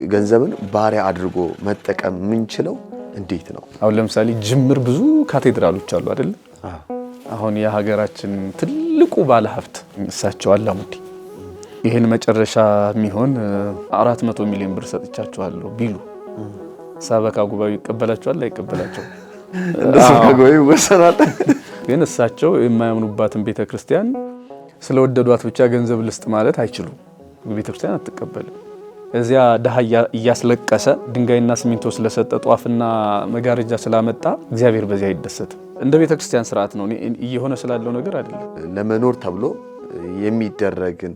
ገንዘብን ባሪያ አድርጎ መጠቀም ምንችለው እንዴት ነው? አሁን ለምሳሌ ጅምር ብዙ ካቴድራሎች አሉ አይደል? አሁን የሀገራችን ትልቁ ባለሀብት እሳቸው አላሙዲ ይሄን መጨረሻ የሚሆን 400 ሚሊዮን ብር ሰጥቻቸዋለሁ ቢሉ ሰበካ ጉባኤው ይቀበላቸዋል አይቀበላቸው? ሰበካ ጉባኤው ወሰናል። ግን እሳቸው የማያምኑባትን ቤተክርስቲያን ስለወደዷት ብቻ ገንዘብ ልስጥ ማለት አይችሉም። ቤተክርስቲያን አትቀበልም። እዚያ ደሃ እያስለቀሰ ድንጋይና ሲሚንቶ ስለሰጠ ጧፍና መጋረጃ ስላመጣ እግዚአብሔር በዚያ አይደሰትም። እንደ ቤተክርስቲያን ስርዓት ነው እየሆነ ስላለው ነገር አይደለም። ለመኖር ተብሎ የሚደረግን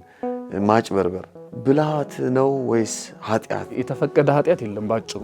ማጭበርበር ብልሃት ነው ወይስ ኃጢአት? የተፈቀደ ኃጢአት የለም ባጭሩ።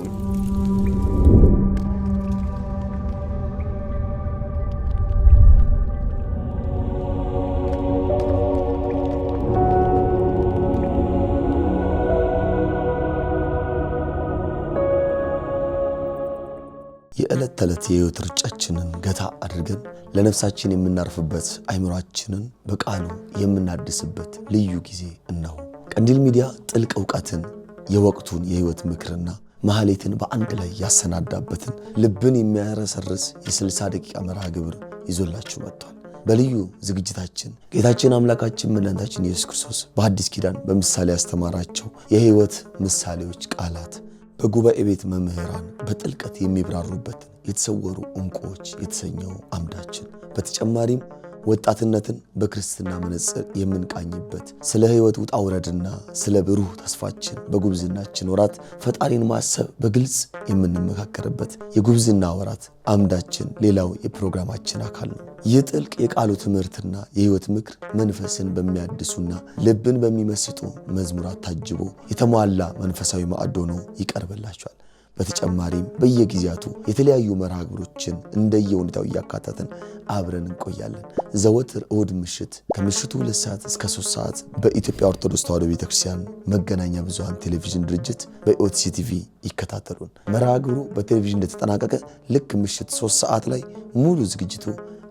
የዕለት ተዕለት የህይወት ርጫችንን ገታ አድርገን ለነፍሳችን የምናርፍበት አይምሮአችንን በቃሉ የምናድስበት ልዩ ጊዜ እነሆ። ቀንዲል ሚዲያ ጥልቅ ዕውቀትን የወቅቱን የህይወት ምክርና ማህሌትን በአንድ ላይ ያሰናዳበትን ልብን የሚያረሰርስ የ60 ደቂቃ መርሃ ግብር ይዞላችሁ መጥቷል። በልዩ ዝግጅታችን ጌታችን አምላካችን መድኃኒታችን ኢየሱስ ክርስቶስ በአዲስ ኪዳን በምሳሌ ያስተማራቸው የህይወት ምሳሌዎች ቃላት በጉባኤ ቤት መምህራን በጥልቀት የሚብራሩበት የተሰወሩ ዕንቁዎች የተሰኘው አምዳችን፣ በተጨማሪም ወጣትነትን በክርስትና መነጽር የምንቃኝበት ስለ ህይወት ውጣ ውረድና ስለ ብሩህ ተስፋችን በጉብዝናችን ወራት ፈጣሪን ማሰብ በግልጽ የምንመካከርበት የጉብዝና ወራት አምዳችን ሌላው የፕሮግራማችን አካል ነው። ይህ ጥልቅ የቃሉ ትምህርትና የህይወት ምክር መንፈስን በሚያድሱና ልብን በሚመስጡ መዝሙራት ታጅቦ የተሟላ መንፈሳዊ ማዕድ ሆኖ ይቀርብላችኋል። በተጨማሪም በየጊዜያቱ የተለያዩ መርሃ ግብሮችን እንደየሁኔታው እያካተትን አብረን እንቆያለን። ዘወትር እሁድ ምሽት ከምሽቱ 2 ሰዓት እስከ 3 ሰዓት በኢትዮጵያ ኦርቶዶክስ ተዋሕዶ ቤተክርስቲያን መገናኛ ብዙሃን ቴሌቪዥን ድርጅት በኢኦቲሲ ቲቪ ይከታተሉን። መርሃ ግብሩ በቴሌቪዥን እንደተጠናቀቀ ልክ ምሽት 3 ሰዓት ላይ ሙሉ ዝግጅቱ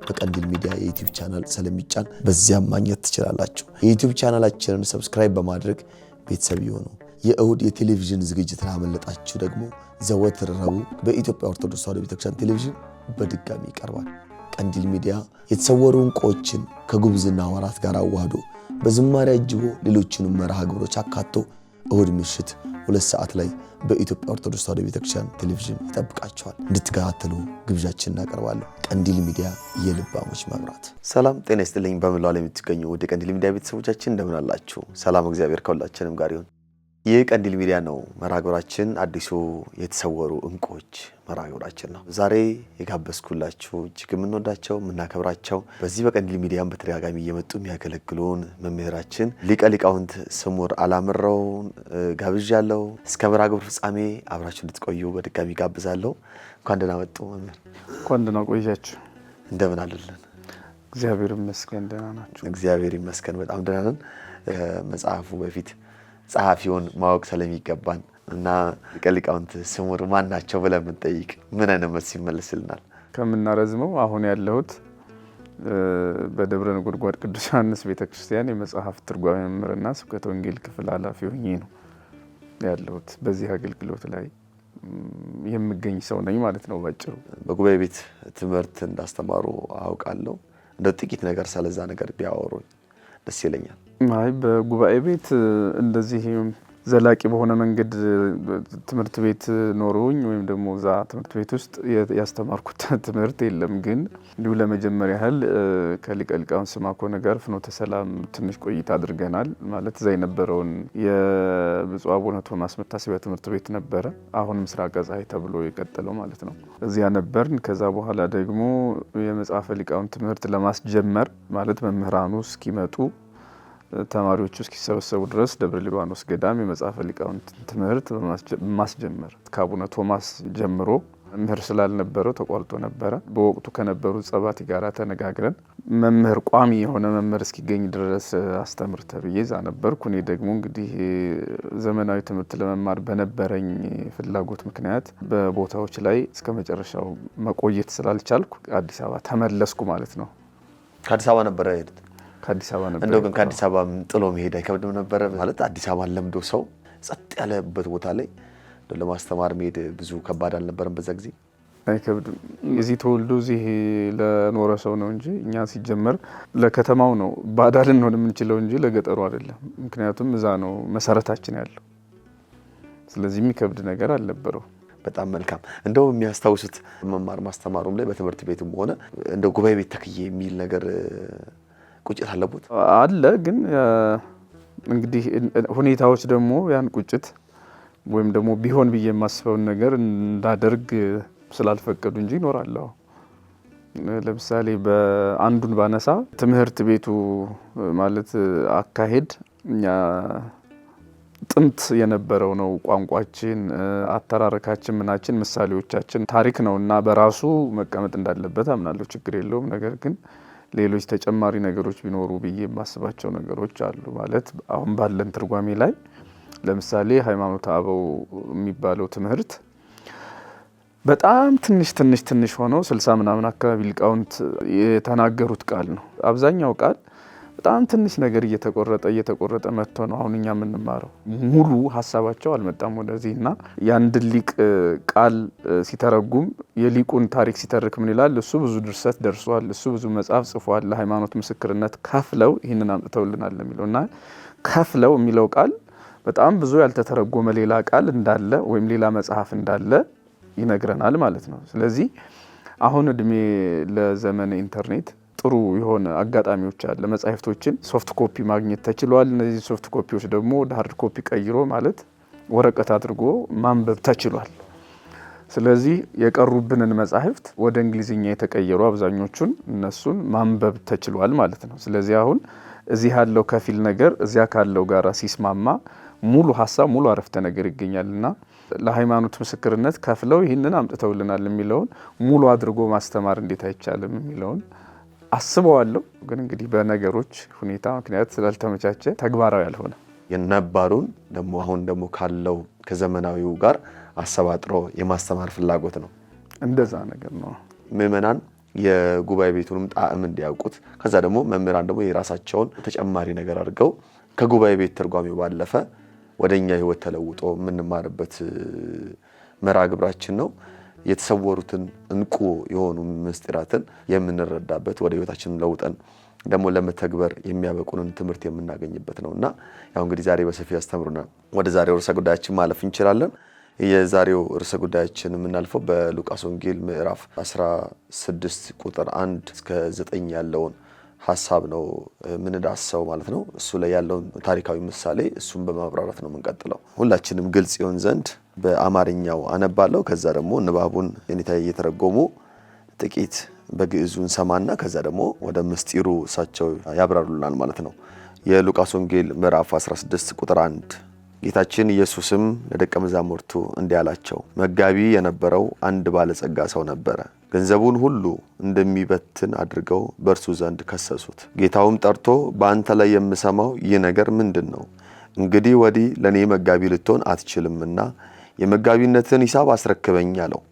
በቀንዲል ሚዲያ የዩቲዩብ ቻናል ስለሚጫን በዚያም ማግኘት ትችላላችሁ። የዩቲዩብ ቻናላችንን ሰብስክራይብ በማድረግ ቤተሰብ ይሁኑ። የእሁድ የቴሌቪዥን ዝግጅት አመለጣችሁ ደግሞ ዘወትር ረቡዕ በኢትዮጵያ ኦርቶዶክስ ተዋሕዶ ቤተክርስቲያን ቴሌቪዥን በድጋሚ ይቀርባል። ቀንዲል ሚዲያ የተሰወሩ ዕንቁዎችን ከጉብዝና ወራት ጋር አዋህዶ በዝማሬ አጅቦ ሌሎችንም መርሃ ግብሮች አካቶ እሁድ ምሽት 2 ሰዓት ላይ በኢትዮጵያ ኦርቶዶክስ ተዋሕዶ ቤተክርስቲያን ቴሌቪዥን ይጠብቃችኋል። እንድትከታተሉ ግብዣችን እናቀርባለን። ቀንዲል ሚዲያ የልባሞች መብራት። ሰላም ጤና ይስጥልኝ። በመላው ዓለም የምትገኙ ወደ ቀንዲል ሚዲያ ቤተሰቦቻችን እንደምን አላችሁ? ሰላም እግዚአብሔር ከሁላችንም ጋር ይሁን። ይህ ቀንዲል ሚዲያ ነው። መርሃ ግብራችን አዲሱ የተሰወሩ ዕንቁዎች መርሃ ግብራችን ነው። ዛሬ የጋበዝኩላችሁ እጅግ የምንወዳቸው የምናከብራቸው በዚህ በቀንዲል ሚዲያም በተደጋጋሚ እየመጡ የሚያገለግሉን መምህራችን ሊቀ ሊቃውንት ስሙር አላምረውን ጋብዣለሁ። እስከ መርሃ ግብር ፍጻሜ አብራችሁ እንድትቆዩ በድጋሚ ጋብዛለሁ። እንኳን ደህና መጡ መምህር። እንኳን ደህና ቆያችሁ። እንደምን አሉልን? እግዚአብሔር ይመስገን ደህና ናችሁ? እግዚአብሔር ይመስገን በጣም ደህና ነን። መጽሐፉ በፊት ጸሐፊውን ማወቅ ስለሚገባን እና ሊቀ ሊቃውንት ስሙር ማን ናቸው ብለን ብንጠይቅ ምን አይነት መልስ ይመለስልናል? ከምናረዝመው አሁን ያለሁት በደብረ ነጎድጓድ ቅዱስ ዮሐንስ ቤተክርስቲያን የመጽሐፍ ትርጓሜ መምህርና ስብከተ ወንጌል ክፍል ኃላፊ ሆኜ ነው ያለሁት። በዚህ አገልግሎት ላይ የምገኝ ሰው ነኝ ማለት ነው ባጭሩ። በጉባኤ ቤት ትምህርት እንዳስተማሩ አውቃለሁ። እንደ ጥቂት ነገር ስለዛ ነገር ቢያወሩኝ ደስ ይለኛል። አይ በጉባኤ ቤት እንደዚህ ዘላቂ በሆነ መንገድ ትምህርት ቤት ኖሮኝ ወይም ደግሞ ዛ ትምህርት ቤት ውስጥ ያስተማርኩት ትምህርት የለም። ግን እንዲሁ ለመጀመሪያ ያህል ከሊቀ ሊቃውንት ስምዐኮነ ጋር ፍኖተ ሰላም ትንሽ ቆይታ አድርገናል። ማለት እዛ የነበረውን የብፁዕ አቡነ ቶማስ መታሰቢያ ትምህርት ቤት ነበረ። አሁን ምስራቀ ፀሐይ ተብሎ የቀጠለው ማለት ነው። እዚያ ነበርን። ከዛ በኋላ ደግሞ የመጽሐፈ ሊቃውንት ትምህርት ለማስጀመር ማለት መምህራኑ እስኪመጡ ተማሪዎቹ እስኪሰበሰቡ ድረስ ደብረ ሊባኖስ ገዳም የመጽሐፈ ሊቃውንት ትምህርት ማስጀመር ከአቡነ ቶማስ ጀምሮ መምህር ስላልነበረው ተቋርጦ ነበረ። በወቅቱ ከነበሩ ጸባቲ ጋር ተነጋግረን መምህር ቋሚ የሆነ መምህር እስኪገኝ ድረስ አስተምር ተብዬ እዛ ነበርኩ። እኔ ደግሞ እንግዲህ ዘመናዊ ትምህርት ለመማር በነበረኝ ፍላጎት ምክንያት በቦታዎች ላይ እስከ መጨረሻው መቆየት ስላልቻልኩ አዲስ አበባ ተመለስኩ ማለት ነው። ከአዲስ አበባ ነበር አይደል? ከአዲስ አበባ ነበር። እንደው ግን ከአዲስ አበባ ጥሎ መሄድ አይከብድም ነበር? ማለት አዲስ አበባ ለምዶ ሰው ጸጥ ያለበት ቦታ ላይ ለማስተማር መሄድ ብዙ ከባድ አልነበረም በዛ ጊዜ? አይከብድም። እዚህ ተወልዶ እዚህ ለኖረ ሰው ነው እንጂ እኛ ሲጀመር ለከተማው ነው ባዳ ልንሆን የምንችለው እንጂ ለገጠሩ አይደለም። ምክንያቱም እዛ ነው መሰረታችን ያለው። ስለዚህ የሚከብድ ነገር አልነበረው። በጣም መልካም። እንደው የሚያስታውሱት መማር ማስተማሩም ላይ በትምህርት ቤትም ሆነ እንደው ጉባኤ ቤት ተክዬ የሚል ነገር ቁጭት አለበት አለ። ግን እንግዲህ ሁኔታዎች ደግሞ ያን ቁጭት ወይም ደግሞ ቢሆን ብዬ የማስበውን ነገር እንዳደርግ ስላልፈቀዱ እንጂ ይኖራለሁ። ለምሳሌ በአንዱን ባነሳ ትምህርት ቤቱ ማለት አካሄድ እኛ ጥንት የነበረው ነው። ቋንቋችን፣ አተራረካችን፣ ምናችን፣ ምሳሌዎቻችን ታሪክ ነው እና በራሱ መቀመጥ እንዳለበት አምናለሁ። ችግር የለውም። ነገር ግን ሌሎች ተጨማሪ ነገሮች ቢኖሩ ብዬ የማስባቸው ነገሮች አሉ። ማለት አሁን ባለን ትርጓሜ ላይ ለምሳሌ ሃይማኖተ አበው የሚባለው ትምህርት በጣም ትንሽ ሆነው 60 ምናምን አካባቢ ሊቃውንት የተናገሩት ቃል ነው። አብዛኛው ቃል በጣም ትንሽ ነገር እየተቆረጠ መጥቶ ነው አሁን እኛ የምንማረው። ሙሉ ሀሳባቸው አልመጣም ወደዚህ እና የአንድ ሊቅ ቃል ሲተረጉም የሊቁን ታሪክ ሲተርክ ምን ይላል? እሱ ብዙ ድርሰት ደርሷል፣ እሱ ብዙ መጽሐፍ ጽፏል፣ ለሃይማኖት ምስክርነት ከፍለው ይህንን አምጥተውልናል የሚለው እና ከፍለው የሚለው ቃል በጣም ብዙ ያልተተረጎመ ሌላ ቃል እንዳለ ወይም ሌላ መጽሐፍ እንዳለ ይነግረናል ማለት ነው። ስለዚህ አሁን እድሜ ለዘመነ ኢንተርኔት ጥሩ የሆነ አጋጣሚዎች አለ። መጻሕፍቶችን ሶፍት ኮፒ ማግኘት ተችሏል። እነዚህ ሶፍት ኮፒዎች ደግሞ ወደ ሃርድ ኮፒ ቀይሮ ማለት ወረቀት አድርጎ ማንበብ ተችሏል። ስለዚህ የቀሩብንን መጻሕፍት ወደ እንግሊዝኛ የተቀየሩ አብዛኞቹን እነሱን ማንበብ ተችሏል ማለት ነው። ስለዚህ አሁን እዚህ ያለው ከፊል ነገር እዚያ ካለው ጋራ ሲስማማ ሙሉ ሀሳብ ሙሉ አረፍተ ነገር ይገኛልና ለሃይማኖት ምስክርነት ከፍለው ይህንን አምጥተውልናል የሚለውን ሙሉ አድርጎ ማስተማር እንዴት አይቻልም የሚለውን አስበዋለሁ። ግን እንግዲህ በነገሮች ሁኔታ ምክንያት ስላልተመቻቸ ተግባራዊ ያልሆነ የነባሩን ደግሞ አሁን ደግሞ ካለው ከዘመናዊው ጋር አሰባጥሮ የማስተማር ፍላጎት ነው። እንደዛ ነገር ነው። ምእመናን የጉባኤ ቤቱንም ጣዕም እንዲያውቁት ከዛ ደግሞ መምህራን ደግሞ የራሳቸውን ተጨማሪ ነገር አድርገው ከጉባኤ ቤት ትርጓሜው ባለፈ ወደኛ ህይወት ተለውጦ የምንማርበት መርሃ ግብራችን ነው። የተሰወሩትን እንቁ የሆኑ ምስጢራትን የምንረዳበት ወደ ህይወታችን ለውጠን ደግሞ ለመተግበር የሚያበቁንን ትምህርት የምናገኝበት ነውና ያው እንግዲህ ዛሬ በሰፊው ያስተምሩናል። ወደ ዛሬው ርዕሰ ጉዳያችን ማለፍ እንችላለን። የዛሬው ርዕሰ ጉዳያችን የምናልፈው በሉቃስ ወንጌል ምዕራፍ 16 ቁጥር 1 እስከ 9 ያለውን ሐሳብ ነው ምንዳስሰው ማለት ነው። እሱ ላይ ያለውን ታሪካዊ ምሳሌ እሱን በማብራራት ነው የምንቀጥለው። ሁላችንም ግልጽ ይሆን ዘንድ በአማርኛው አነባለሁ። ከዛ ደግሞ ንባቡን የኔታዬ እየተረጎሙ ጥቂት በግዕዙን ሰማና ከዛ ደግሞ ወደ ምስጢሩ እሳቸው ያብራሩልናል ማለት ነው። የሉቃስ ወንጌል ምዕራፍ 16 ቁጥር 1 ጌታችን ኢየሱስም ለደቀ መዛሙርቱ እንዲህ አላቸው፣ መጋቢ የነበረው አንድ ባለጸጋ ሰው ነበረ። ገንዘቡን ሁሉ እንደሚበትን አድርገው በእርሱ ዘንድ ከሰሱት። ጌታውም ጠርቶ በአንተ ላይ የምሰማው ይህ ነገር ምንድን ነው? እንግዲህ ወዲህ ለእኔ መጋቢ ልትሆን አትችልምና የመጋቢነትን ሂሳብ አስረክበኝ አለው።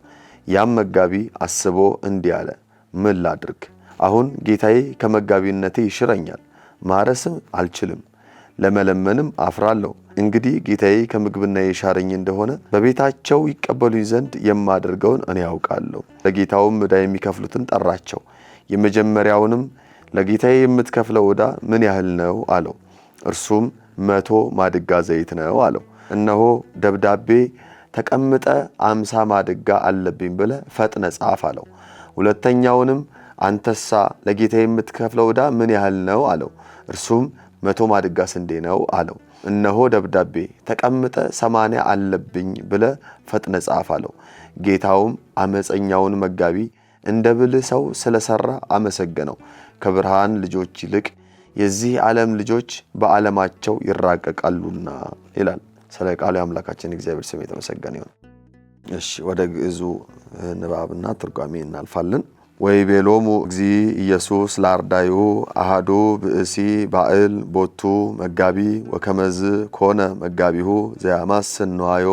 ያም መጋቢ አስቦ እንዲህ አለ፣ ምን ላድርግ? አሁን ጌታዬ ከመጋቢነቴ ይሽረኛል፣ ማረስም አልችልም፣ ለመለመንም አፍራለሁ። እንግዲህ ጌታዬ ከምግብና የሻረኝ እንደሆነ በቤታቸው ይቀበሉኝ ዘንድ የማደርገውን እኔ ያውቃለሁ። ለጌታውም ዕዳ የሚከፍሉትን ጠራቸው። የመጀመሪያውንም ለጌታዬ የምትከፍለው ዕዳ ምን ያህል ነው አለው። እርሱም 100 ማድጋ ዘይት ነው አለው። እነሆ ደብዳቤ ተቀምጠ 50 ማድጋ አለብኝ ብለ ፈጥነ ጻፍ አለው። ሁለተኛውንም አንተሳ ለጌታዬ የምትከፍለው ዕዳ ምን ያህል ነው አለው። እርሱም 100 ማድጋ ስንዴ ነው አለው። እነሆ ደብዳቤ ተቀምጠ 80 አለብኝ ብለ ፈጥነ ጻፍ አለው። ጌታውም አመፀኛውን መጋቢ እንደ ብልህ ሰው ስለሰራ አመሰገነው። ከብርሃን ልጆች ይልቅ የዚህ ዓለም ልጆች በዓለማቸው ይራቀቃሉና ይላል። ስለ ቃሉ አምላካችን እግዚአብሔር ስም የተመሰገነ ይሁን። እሺ ወደ ግዕዙ ንባብና ትርጓሜ እናልፋለን። ወይቤሎሙ እግዚ ኢየሱስ ለአርዳዩ አሃዱ ብእሲ ባእል ቦቱ መጋቢ ወከመዝ ኮነ መጋቢሁ ዘያማስን ነዋዮ።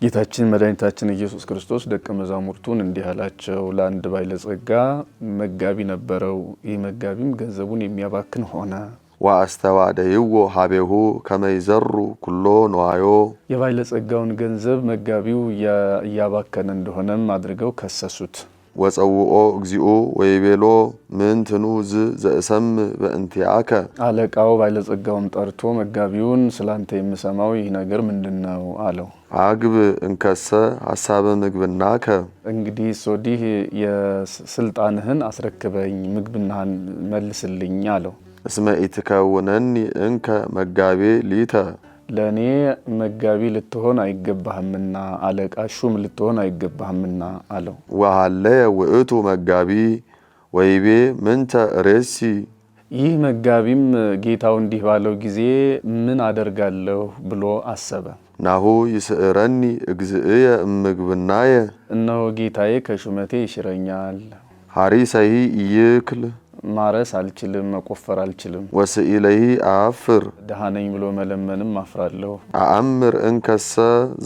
ጌታችን መድኃኒታችን ኢየሱስ ክርስቶስ ደቀ መዛሙርቱን እንዲህ አላቸው፣ ለአንድ ባለጸጋ መጋቢ ነበረው። ይህ መጋቢም ገንዘቡን የሚያባክን ሆነ። ወአስተዋደይዎ ሀቤሁ ከመይዘሩ ኩሎ ነዋዮ የባለጸጋውን ገንዘብ መጋቢው እያባከነ እንደሆነም አድርገው ከሰሱት። ወጸውኦ እግዚኦ ወይቤሎ ምንትኑ ዘእሰም በእንቲአከ አለቃው ባለጸጋውን ጠርቶ መጋቢውን ስላንተ የምሰማው ይህ ነገር ምንድነው አለው። አግብ እንከሰ ሐሳበ ምግብናከ እንግዲህ ሶዲህ የስልጣንህን አስረክበኝ ምግብናህን መልስልኝ አለው። እስመ ኢትከውነኒ እንከ መጋቤ ሊተ ለኔ መጋቢ ልትሆን አይገባህምና አለቃ ሹም ልትሆን አይገባህምና አለው። ወሃለየ ውእቱ መጋቢ ወይቤ ምንተ ሬሲ ይህ መጋቢም ጌታው እንዲህ ባለው ጊዜ ምን አደርጋለሁ ብሎ አሰበ። ናሁ ይስእረኒ እግዚእየ እምግብናየ እነሆ ጌታዬ ከሹመቴ ይሽረኛል። ሐሪሰሂ ይክል ማረስ አልችልም፣ መቆፈር አልችልም። ወስኢለሂ አፍር ደሃ ነኝ ብሎ መለመንም አፍራለሁ። አአምር እንከሰ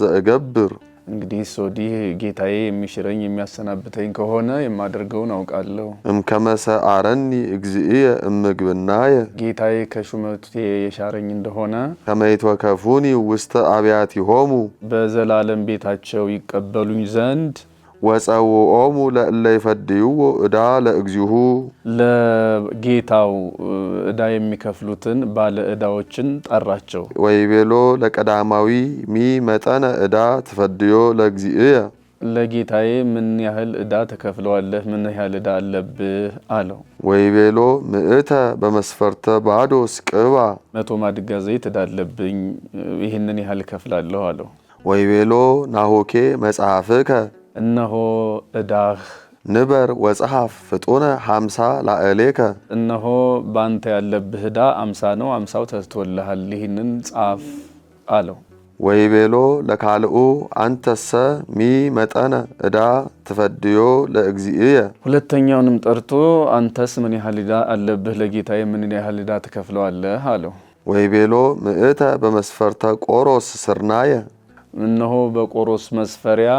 ዘእገብር እንግዲህ ሶዲህ ጌታዬ የሚሽረኝ የሚያሰናብተኝ ከሆነ የማደርገውን አውቃለሁ። እምከመሰ አረኒ እግዚእየ እምግብናየ ጌታዬ ከሹመቴ የሻረኝ እንደሆነ ከመይትወከፉኒ ውስተ አብያቲሆሙ በዘላለም ቤታቸው ይቀበሉኝ ዘንድ ወጸውኦሙ ለእለ ይፈድይዎ ዕዳ ለእግዚሁ ለጌታው ዕዳ የሚከፍሉትን ባለ ዕዳዎችን ጠራቸው። ወይቤሎ ለቀዳማዊ ሚ መጠነ ዕዳ ትፈድዮ ለእግዚእየ ለጌታዬ ምን ያህል ዕዳ ተከፍለዋለህ? ምን ያህል ዕዳ አለብህ አለው። ወይቤሎ ምእተ በመስፈርተ ባዶስ ቅባ 100 ማድጋ ዘይት ዕዳ አለብኝ፣ ይህንን ያህል ከፍላለሁ አለው። ወይቤሎ ናሆኬ መጽሐፍከ እነሆ ዕዳህ ንበር ወጸሐፍ ፍጡነ 50 ላዕሌከ እነሆ ባንተ ያለብህ ዕዳ 50 ነው፣ 50ው ተትቶልሃል፣ ይህንን ጻፍ አለው። ወይቤሎ ለካልኡ አንተሰ ሚ መጠነ ዕዳ ትፈድዮ ለእግዚእየ ሁለተኛውንም ጠርቶ አንተስ ምን ያህል ዕዳ አለብህ? ለጌታዬ ምን ያህል ዕዳ ትከፍለዋለህ አለው። ወይቤሎ ምእተ በመስፈርተ ቆሮስ ስርናየ እነሆ በቆሮስ መስፈሪያ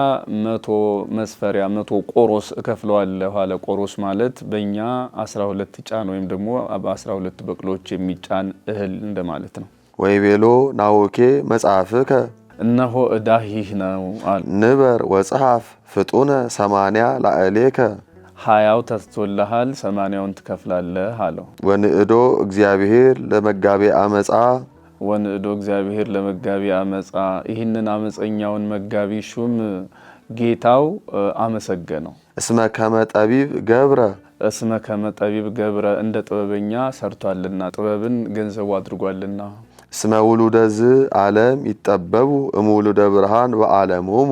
100 ቆሮስ እከፍለዋለሁ አለ። ቆሮስ ማለት በእኛ 12 ጫን ወይም ደግሞ በ12 በቅሎች የሚጫን እህል እንደማለት ነው። ወይቤሎ ናሆኬ መጽሐፍከ እነሆ ዕዳህ ይህ ነው አለ። ንበር ወጸሐፍ ፍጡነ 80 ላዕሌከ 20ው ተትቶልሃል፣ 80ውን ትከፍላለህ አለው። ወንእዶ እግዚአብሔር ለመጋቤ አመጻ ወንእዶ እግዚአብሔር ለመጋቢ አመጻ ይህንን አመፀኛውን መጋቢ ሹም ጌታው አመሰገነው። እስመ ከመ ጠቢብ ገብረ እስመ ከመ ጠቢብ ገብረ እንደ ጥበበኛ ሰርቷልና ጥበብን ገንዘቡ አድርጓልና። እስመ ውሉደ ዝ ዓለም ይጠበቡ እምውሉደ ብርሃን በዓለሞሙ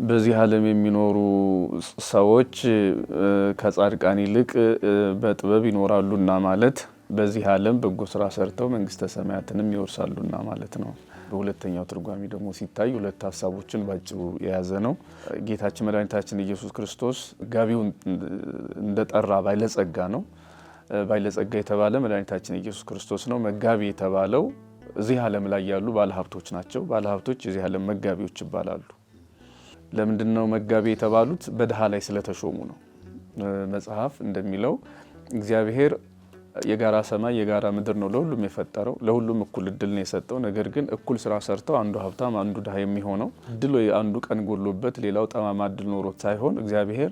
በዚህ ዓለም የሚኖሩ ሰዎች ከጻድቃን ይልቅ በጥበብ ይኖራሉና ማለት በዚህ ዓለም በጎ ስራ ሰርተው መንግስተ ሰማያትንም ይወርሳሉና ማለት ነው። በሁለተኛው ትርጓሜ ደግሞ ሲታይ ሁለት ሐሳቦችን ባጭሩ የያዘ ነው። ጌታችን መድኃኒታችን ኢየሱስ ክርስቶስ ጋቢውን እንደጠራ ባለጸጋ ነው። ባለጸጋ የተባለ መድኃኒታችን ኢየሱስ ክርስቶስ ነው። መጋቢ የተባለው እዚህ ዓለም ላይ ያሉ ባለሀብቶች ናቸው። ባለሀብቶች የዚህ ዓለም መጋቢዎች ይባላሉ። ለምንድነው መጋቢ የተባሉት? በድሃ ላይ ስለተሾሙ ነው። መጽሐፍ እንደሚለው እግዚአብሔር የጋራ ሰማይ የጋራ ምድር ነው ለሁሉም የፈጠረው፣ ለሁሉም እኩል እድል ነው የሰጠው። ነገር ግን እኩል ስራ ሰርተው አንዱ ሀብታም አንዱ ድሃ የሚሆነው እድል አንዱ ቀን ጎሎበት ሌላው ጠማማ እድል ኖሮት ሳይሆን እግዚአብሔር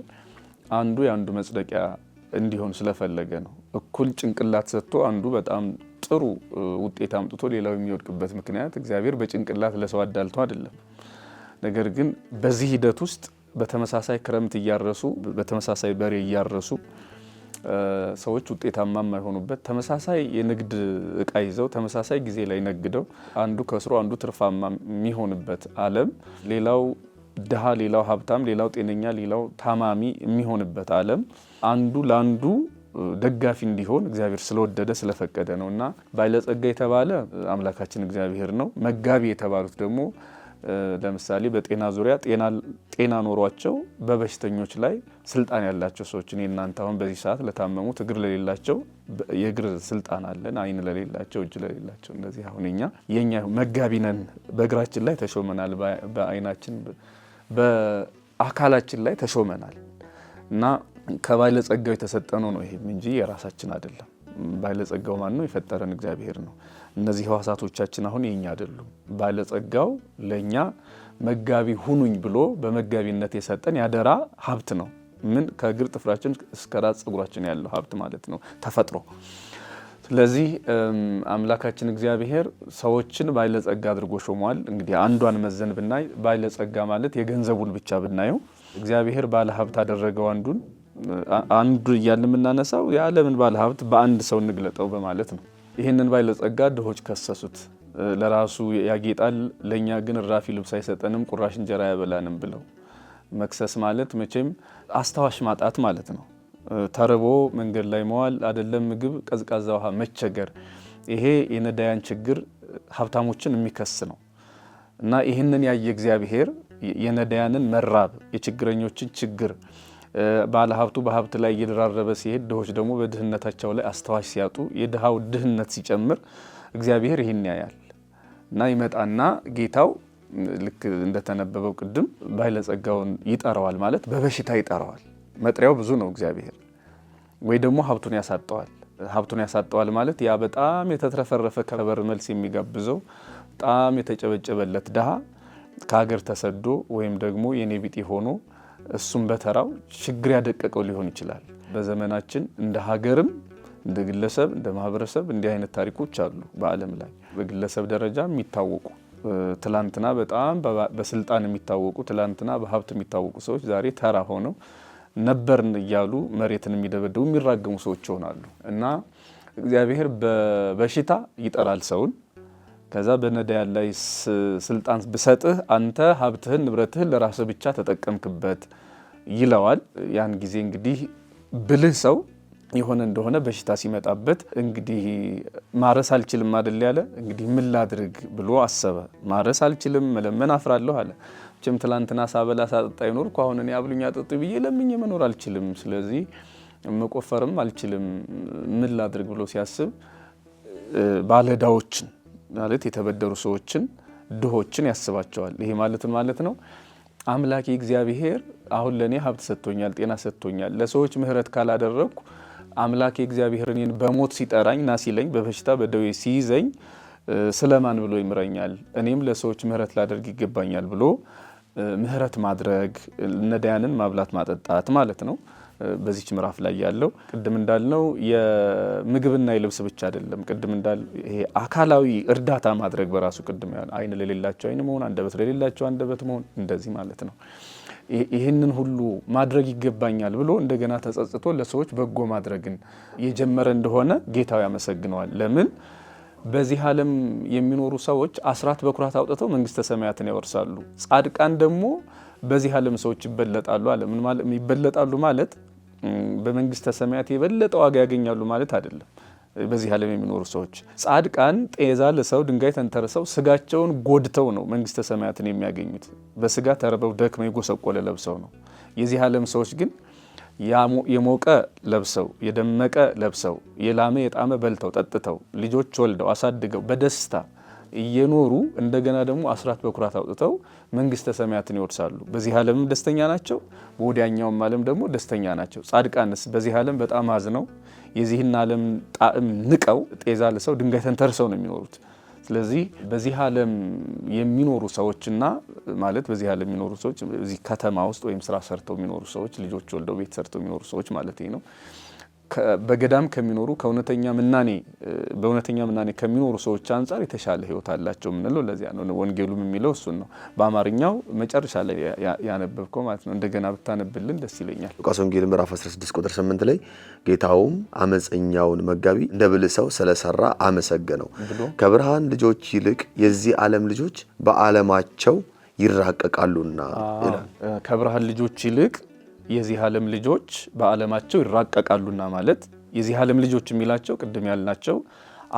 አንዱ የአንዱ መጽደቂያ እንዲሆን ስለፈለገ ነው። እኩል ጭንቅላት ሰጥቶ አንዱ በጣም ጥሩ ውጤት አምጥቶ ሌላው የሚወድቅበት ምክንያት እግዚአብሔር በጭንቅላት ለሰው አዳልቶ አይደለም። ነገር ግን በዚህ ሂደት ውስጥ በተመሳሳይ ክረምት እያረሱ በተመሳሳይ በሬ እያረሱ ሰዎች ውጤታማ የማይሆኑበት ተመሳሳይ የንግድ እቃ ይዘው ተመሳሳይ ጊዜ ላይ ነግደው አንዱ ከስሮ አንዱ ትርፋማ የሚሆንበት ዓለም፣ ሌላው ድሃ ሌላው ሀብታም፣ ሌላው ጤነኛ ሌላው ታማሚ የሚሆንበት ዓለም አንዱ ለአንዱ ደጋፊ እንዲሆን እግዚአብሔር ስለወደደ ስለፈቀደ ነውና ባለጸጋ የተባለ አምላካችን እግዚአብሔር ነው። መጋቢ የተባሉት ደግሞ ለምሳሌ በጤና ዙሪያ ጤና ኖሯቸው በበሽተኞች ላይ ስልጣን ያላቸው ሰዎች እኔ እናንተ አሁን በዚህ ሰዓት ለታመሙት እግር ለሌላቸው የእግር ስልጣን አለን፣ አይን ለሌላቸው እጅ ለሌላቸው እንደዚህ አሁን የኛ መጋቢ ነን። በእግራችን ላይ ተሾመናል፣ በአይናችን በአካላችን ላይ ተሾመናል እና ከባለጸጋው የተሰጠነው ነው ይሄም እንጂ የራሳችን አይደለም። ባለጸጋው ማን ነው? የፈጠረን እግዚአብሔር ነው። እነዚህ ህዋሳቶቻችን አሁን የኛ አይደሉም። ባለጸጋው ለኛ መጋቢ ሁኑኝ ብሎ በመጋቢነት የሰጠን ያደራ ሀብት ነው። ምን ከእግር ጥፍራችን እስከ ራስ ፀጉራችን ያለው ሀብት ማለት ነው ተፈጥሮ። ስለዚህ አምላካችን እግዚአብሔር ሰዎችን ባለጸጋ አድርጎ ሾሟል። እንግዲህ አንዷን መዘን ብናይ ባለጸጋ ማለት የገንዘቡን ብቻ ብናየው እግዚአብሔር ባለ ሀብት አደረገው አንዱ እያልን የምናነሳው የዓለምን ባለ ሀብት በአንድ ሰው እንግለጠው በማለት ነው። ይህንን ባለጸጋ ድሆች ከሰሱት። ለራሱ ያጌጣል፣ ለእኛ ግን እራፊ ልብስ አይሰጠንም፣ ቁራሽ እንጀራ ያበላንም ብለው መክሰስ ማለት መቼም አስታዋሽ ማጣት ማለት ነው። ተርቦ መንገድ ላይ መዋል አይደለም ምግብ፣ ቀዝቃዛ ውሃ መቸገር፣ ይሄ የነዳያን ችግር ሀብታሞችን የሚከስ ነው እና ይህንን ያየ እግዚአብሔር የነዳያንን መራብ፣ የችግረኞችን ችግር ባለሀብቱ በሀብት ላይ እየደራረበ ሲሄድ ድሆች ደግሞ በድህነታቸው ላይ አስተዋሽ ሲያጡ የድሃው ድህነት ሲጨምር እግዚአብሔር ይህን ያያል እና ይመጣና ጌታው ልክ እንደተነበበው ቅድም ባለጸጋውን ይጠራዋል ማለት በበሽታ ይጠራዋል። መጥሪያው ብዙ ነው እግዚአብሔር። ወይ ደግሞ ሀብቱን ያሳጠዋል። ሀብቱን ያሳጠዋል ማለት ያ በጣም የተትረፈረፈ ከበር መልስ የሚጋብዘው በጣም የተጨበጨበለት ድሃ ከሀገር ተሰዶ ወይም ደግሞ የኔ ቢጤ ሆኖ እሱም በተራው ችግር ያደቀቀው ሊሆን ይችላል። በዘመናችን እንደ ሀገርም እንደ ግለሰብ እንደ ማህበረሰብ እንዲህ አይነት ታሪኮች አሉ በዓለም ላይ በግለሰብ ደረጃ የሚታወቁ ትላንትና በጣም በስልጣን የሚታወቁ ትላንትና በሀብት የሚታወቁ ሰዎች ዛሬ ተራ ሆነው ነበርን እያሉ መሬትን የሚደበደቡ የሚራገሙ ሰዎች ይሆናሉ እና እግዚአብሔር በበሽታ ይጠራል ሰውን። ከዛ በነዳያን ላይ ስልጣን ብሰጥህ አንተ ሀብትህን ንብረትህን ለራስህ ብቻ ተጠቀምክበት ይለዋል። ያን ጊዜ እንግዲህ ብልህ ሰው የሆነ እንደሆነ በሽታ ሲመጣበት እንግዲህ ማረስ አልችልም አይደል ያለ፣ እንግዲህ ምን ላድርግ ብሎ አሰበ። ማረስ አልችልም መለመን አፍራለሁ አለ። መቼም ትላንትና ሳበላ ሳጠጣ ይኖርኩ አሁን እኔ አብሉኝ አጠጡ ብዬ ለምኜ መኖር አልችልም፣ ስለዚህ መቆፈርም አልችልም፣ ምን ላድርግ ብሎ ሲያስብ ባለዕዳዎችን ማለት የተበደሩ ሰዎችን ድሆችን ያስባቸዋል። ይሄ ማለት ነው አምላኬ እግዚአብሔር አሁን ለኔ ሀብት ሰጥቶኛል፣ ጤና ሰጥቶኛል፣ ለሰዎች ምህረት ካላደረኩ አምላኬ እግዚአብሔር እኔን በሞት ሲጠራኝ ና ሲለኝ በበሽታ በደዌ ሲይዘኝ ስለማን ብሎ ይምረኛል? እኔም ለሰዎች ምህረት ላደርግ ይገባኛል ብሎ ምህረት ማድረግ ነዳያንን ማብላት ማጠጣት ማለት ነው። በዚች ምዕራፍ ላይ ያለው ቅድም እንዳልነው የምግብና የልብስ ብቻ አይደለም። ቅድም እንዳልነው ይሄ አካላዊ እርዳታ ማድረግ በራሱ ቅድም አይን ለሌላቸው አይን መሆን፣ አንደበት ለሌላቸው አንደበት መሆን እንደዚህ ማለት ነው። ይህንን ሁሉ ማድረግ ይገባኛል ብሎ እንደገና ተጸጽቶ ለሰዎች በጎ ማድረግን የጀመረ እንደሆነ ጌታው ያመሰግነዋል። ለምን? በዚህ ዓለም የሚኖሩ ሰዎች አስራት በኩራት አውጥተው መንግስተ ሰማያትን ያወርሳሉ። ጻድቃን ደግሞ በዚህ ዓለም ሰዎች ይበለጣሉ አለ። ምን ማለት ይበለጣሉ ማለት በመንግስተ ሰማያት የበለጠ ዋጋ ያገኛሉ ማለት አይደለም። በዚህ ዓለም የሚኖሩ ሰዎች ጻድቃን ጤዛ ለሰው ድንጋይ ተንተርሰው ስጋቸውን ጎድተው ነው መንግስተ ሰማያትን የሚያገኙት። በስጋ ተርበው ደክመው የጎሰቆለ ለብሰው ነው። የዚህ ዓለም ሰዎች ግን የሞቀ ለብሰው የደመቀ ለብሰው የላመ የጣመ በልተው ጠጥተው ልጆች ወልደው አሳድገው በደስታ እየኖሩ እንደገና ደግሞ አስራት በኩራት አውጥተው መንግስተ ሰማያትን ይወርሳሉ። በዚህ ዓለም ደስተኛ ናቸው፣ በወዲያኛውም ዓለም ደግሞ ደስተኛ ናቸው። ጻድቃንስ በዚህ ዓለም በጣም አዝነው የዚህን ዓለም ጣዕም ንቀው ጤዛ ለሰው ድንጋይ ተንተርሰው ነው የሚኖሩት። ስለዚህ በዚህ ዓለም የሚኖሩ ሰዎችና ማለት በዚህ ዓለም የሚኖሩ ሰዎች እዚህ ከተማ ውስጥ ወይም ስራ ሰርተው የሚኖሩ ሰዎች ልጆች ወልደው ቤት ሰርተው የሚኖሩ ሰዎች ማለት ነው በገዳም ከሚኖሩ በእውነተኛ ምናኔ ከሚኖሩ ሰዎች አንጻር የተሻለ ህይወት አላቸው የምንለው ለዚያ ነው። ወንጌሉም የሚለው እሱን ነው። በአማርኛው መጨረሻ ላይ ያነበብከው ማለት ነው። እንደገና ብታነብልን ደስ ይለኛል። ሉቃስ ወንጌል ምዕራፍ 16 ቁጥር 8 ላይ ጌታውም አመፀኛውን መጋቢ እንደ ብልህ ሰው ስለሰራ አመሰገነው፣ ከብርሃን ልጆች ይልቅ የዚህ ዓለም ልጆች በዓለማቸው ይራቀቃሉና ይላል። ከብርሃን ልጆች ይልቅ የዚህ ዓለም ልጆች በዓለማቸው ይራቀቃሉና ማለት የዚህ ዓለም ልጆች የሚላቸው ቅድም ያልናቸው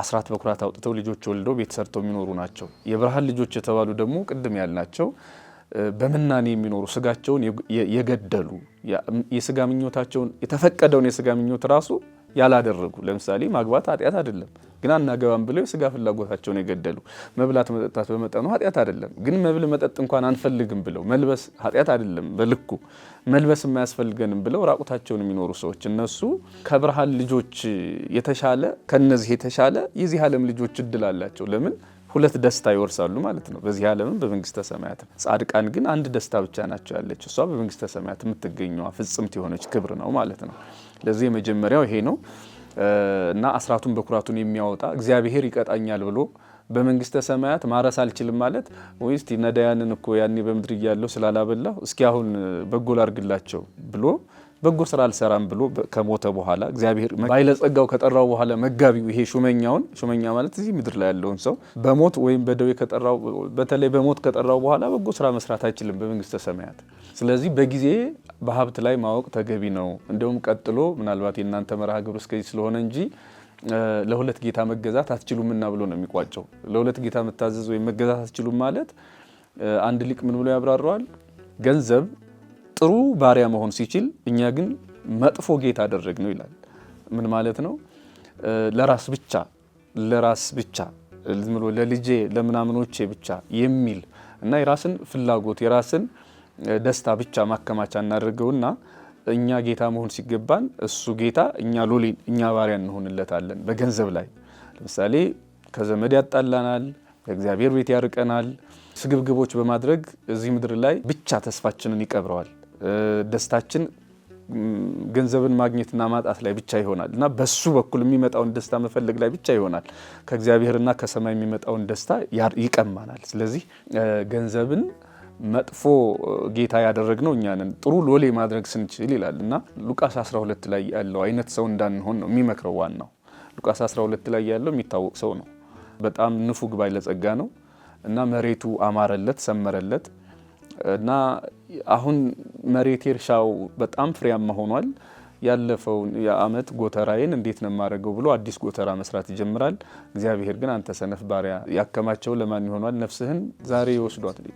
አስራት በኩራት አውጥተው ልጆች ወልደው ቤት ሰርተው የሚኖሩ ናቸው። የብርሃን ልጆች የተባሉ ደግሞ ቅድም ያልናቸው በምናኔ የሚኖሩ ስጋቸውን የገደሉ የስጋ ምኞታቸውን የተፈቀደውን የስጋ ምኞት ራሱ ያላደረጉ። ለምሳሌ ማግባት ኃጢአት አይደለም፣ ግን አናገባም ብለው የስጋ ፍላጎታቸውን የገደሉ። መብላት መጠጣት በመጠኑ ኃጢአት አይደለም፣ ግን መብል መጠጥ እንኳን አንፈልግም ብለው መልበስ ኃጢአት አይደለም በልኩ መልበስ የማያስፈልገንም ብለው ራቁታቸውን የሚኖሩ ሰዎች እነሱ ከብርሃን ልጆች የተሻለ ከነዚህ የተሻለ የዚህ ዓለም ልጆች እድል አላቸው። ለምን? ሁለት ደስታ ይወርሳሉ ማለት ነው፣ በዚህ ዓለምም በመንግስተ ሰማያት። ጻድቃን ግን አንድ ደስታ ብቻ ናቸው ያለች፣ እሷ በመንግስተ ሰማያት የምትገኘዋ ፍጽምት የሆነች ክብር ነው ማለት ነው። ለዚህ የመጀመሪያው ይሄ ነው እና አስራቱን በኩራቱን የሚያወጣ እግዚአብሔር ይቀጣኛል ብሎ በመንግስተ ሰማያት ማረስ አልችልም ማለት ወይስ ነዳያንን እኮ ያኔ በምድር እያለሁ ስላላበላሁ እስኪ አሁን በጎ ላድርግላቸው ብሎ በጎ ስራ አልሰራም ብሎ ከሞተ በኋላ እግዚአብሔር ባለጸጋው ከጠራው በኋላ መጋቢው ይሄ ሹመኛ ማለት እዚህ ምድር ላይ ያለውን ሰው በሞት ወይም በደዌ ከጠራው በተለይ በሞት ከጠራው በኋላ በጎ ስራ መስራት አይችልም በመንግስተ ሰማያት። ስለዚህ በጊዜ በሀብት ላይ ማወቅ ተገቢ ነው። እንደውም ቀጥሎ ምናልባት የእናንተ መርሃ ግብር እስከዚህ ስለሆነ እንጂ ለሁለት ጌታ መገዛት አትችሉምና ብሎ ነው የሚቋጨው። ለሁለት ጌታ መታዘዝ ወይም መገዛት አትችሉም ማለት አንድ ሊቅ ምን ብሎ ያብራራዋል? ገንዘብ ጥሩ ባሪያ መሆን ሲችል እኛ ግን መጥፎ ጌታ አደረግነው ይላል። ምን ማለት ነው? ለራስ ብቻ ዝም ብሎ ለልጄ ለምናምኖቼ ብቻ የሚል እና የራስን ፍላጎት የራስን ደስታ ብቻ ማከማቻ እናደርገውና እኛ ጌታ መሆን ሲገባን እሱ ጌታ እኛ ሎሌ እኛ ባሪያ እንሆንለታለን። በገንዘብ ላይ ለምሳሌ ከዘመድ ያጣላናል፣ ከእግዚአብሔር ቤት ያርቀናል። ስግብግቦች በማድረግ እዚህ ምድር ላይ ብቻ ተስፋችንን ይቀብረዋል። ደስታችን ገንዘብን ማግኘትና ማጣት ላይ ብቻ ይሆናል እና በሱ በኩል የሚመጣውን ደስታ መፈለግ ላይ ብቻ ይሆናል። ከእግዚአብሔርና ከሰማይ የሚመጣውን ደስታ ይቀማናል። ስለዚህ ገንዘብን መጥፎ ጌታ ያደረግነው እኛ ነን፣ ጥሩ ሎሌ ማድረግ ስንችል ይላል እና ሉቃስ 12 ላይ ያለው አይነት ሰው እንዳንሆን ነው የሚመክረው። ዋናው ሉቃስ 12 ላይ ያለው የሚታወቅ ሰው ነው። በጣም ንፉግ ባለጸጋ ነው እና መሬቱ አማረለት፣ ሰመረለት እና አሁን መሬት እርሻው በጣም ፍሬያማ ሆኗል። ያለፈውን የዓመት ጎተራዬን እንዴት ነው የማደርገው ብሎ አዲስ ጎተራ መስራት ይጀምራል። እግዚአብሔር ግን አንተ ሰነፍ ባሪያ ያከማቸው ለማን ይሆናል? ነፍስህን ዛሬ